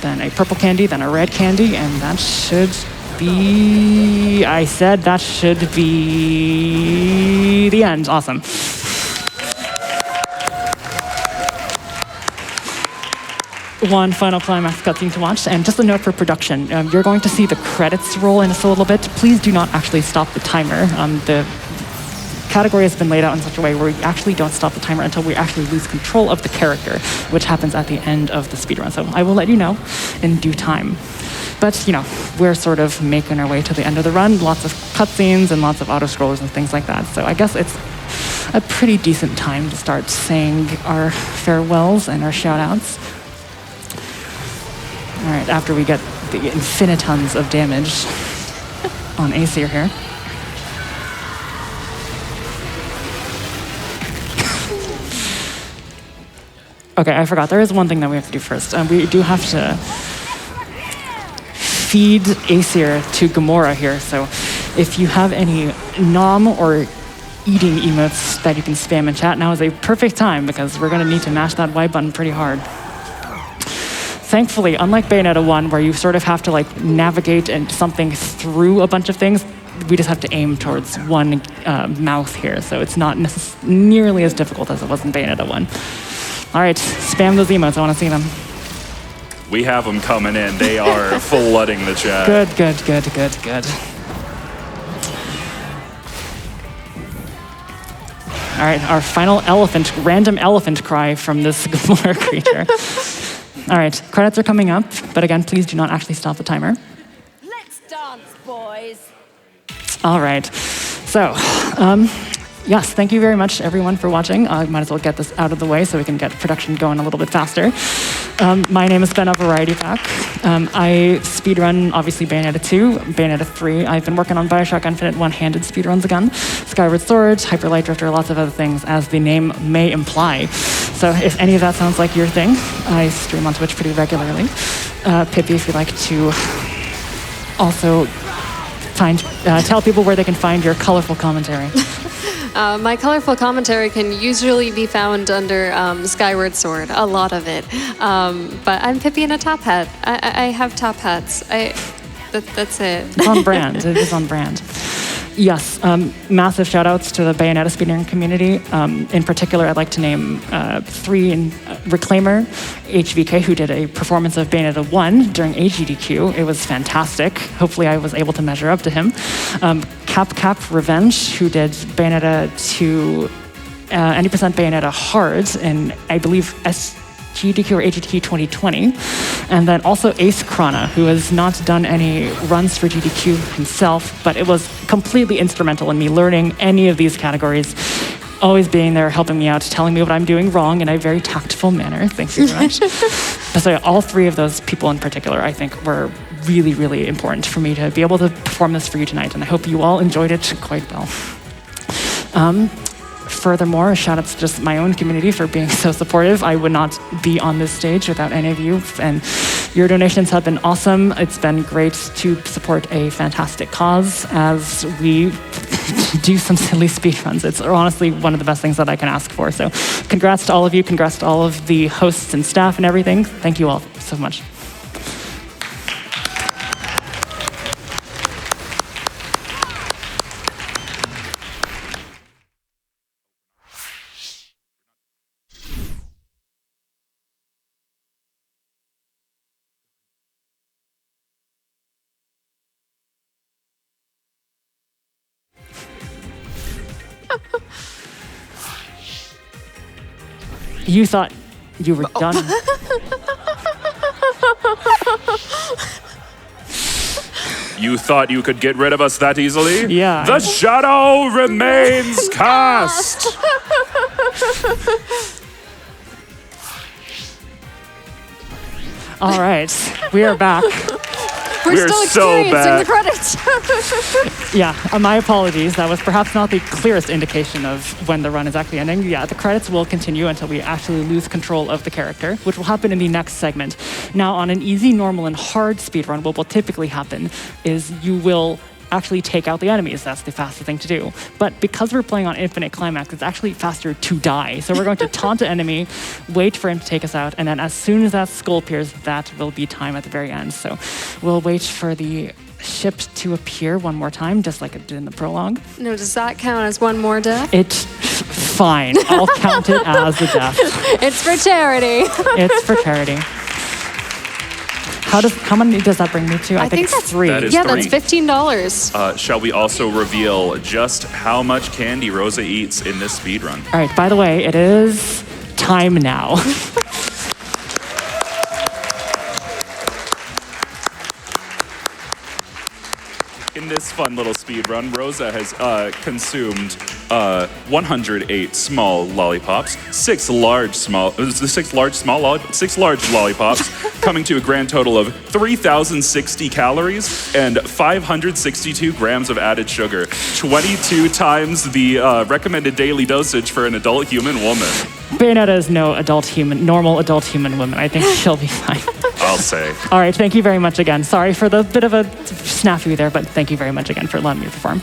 Then a purple candy, then a red candy, and that should be... I said that should be the end. Awesome. One final climax cutscene to watch, and just a note for production. You're going to see the credits roll in just a little bit. Please do not actually stop the timer. The category has been laid out in such a way where we actually don't stop the timer until we actually lose control of the character, which happens at the end of the speedrun. So I will let you know in due time. But, you know, we're sort of making our way to the end of the run. Lots of cutscenes and lots of auto-scrollers and things like that. So I guess it's a pretty decent time to start saying our farewells and our shout-outs. All right, after we get the infinitons of damage on Aesir here. Okay, I forgot. There is one thing that we have to do first. We do have to feed Aesir to Gamora here. So if you have any nom or eating emotes that you can spam in chat, now is a perfect time because we're going to need to mash that Y button pretty hard. Thankfully, unlike Bayonetta 1, where you sort of have to like navigate and something through a bunch of things, we just have to aim towards one mouth here. So it's not nearly as difficult as it was in Bayonetta 1. All right, spam those emotes. I want to see them. We have them coming in. They are flooding the chat. Good. All right, our final random elephant cry from this Gamora creature. All right, credits are coming up, but again, please do not actually stop the timer. Let's dance, boys. All right, so yes, thank you very much, everyone, for watching. I might as well get this out of the way so we can get production going a little bit faster. My name is Ben of Variety Pack. I speedrun, obviously, Bayonetta 2, Bayonetta 3. I've been working on Bioshock Infinite one-handed speedruns again, Skyward Sword, Hyper Light Drifter, lots of other things, as the name may imply. So if any of that sounds like your thing, I stream on Twitch pretty regularly. Pippy, if you'd like to also tell people where they can find your colorful commentary. My colorful commentary can usually be found under Skyward Sword, a lot of it. But I'm PippyInATopHat. I have top hats. That's it. It's on brand. It is on brand. Yes, massive shout outs to the Bayonetta speedrunning community. In particular, I'd like to name 3 in Reclaimer, HVK, who did a performance of Bayonetta 1 during AGDQ. It was fantastic. Hopefully I was able to measure up to him. Cap Revenge, who did Bayonetta 2, any percent Bayonetta Hard in, I believe, GDQ or AGDQ 2020. And then also Ace Krana, who has not done any runs for GDQ himself, but it was completely instrumental in me learning any of these categories, always being there, helping me out, telling me what I'm doing wrong in a very tactful manner. Thank you very much. So all 3 of those people in particular, I think, were really, really important for me to be able to perform this for you tonight, and I hope you all enjoyed it quite well. Furthermore, shout out to just my own community for being so supportive. I would not be on this stage without any of you, and your donations have been awesome. It's been great to support a fantastic cause as we do some silly speedruns. It's honestly one of the best things that I can ask for. So congrats to all of you. Congrats to all of the hosts and staff and everything. Thank you all so much. You thought you were done. You thought you could get rid of us that easily? Yeah. The shadow remains cast! All right, we are back. We're still so experiencing bad. the credits. Yeah, my apologies. That was perhaps not the clearest indication of when the run is actually ending. Yeah, the credits will continue until we actually lose control of the character, which will happen in the next segment. Now, on an easy, normal, and hard speedrun, what will typically happen is you will actually take out the enemies. That's the fastest thing to do. But because we're playing on Infinite Climax, it's actually faster to die. So we're going to taunt the enemy, wait for him to take us out, and then as soon as that skull appears, that will be time at the very end. So we'll wait for the ship to appear one more time, just like it did in the prologue. No, does that count as one more death? It's fine. I'll count it as a death. It's for charity. It's for charity. How many does that bring me to? I think it's that's 3. That is Yeah, 3. that's $15. Shall we also reveal just how much candy Rosa eats in this speedrun? All right, by the way, it is time now. In this fun little speed run, Rosa has consumed 108 small lollipops, 6 large lollipops, coming to a grand total of 3,060 calories and 562 grams of added sugar, 22 times the recommended daily dosage for an adult human woman. Bayonetta is no normal adult human woman. I think she'll be fine. I'll say. All right, thank you very much again. Sorry for the bit of a snafu there, but thank you very much again for letting me perform.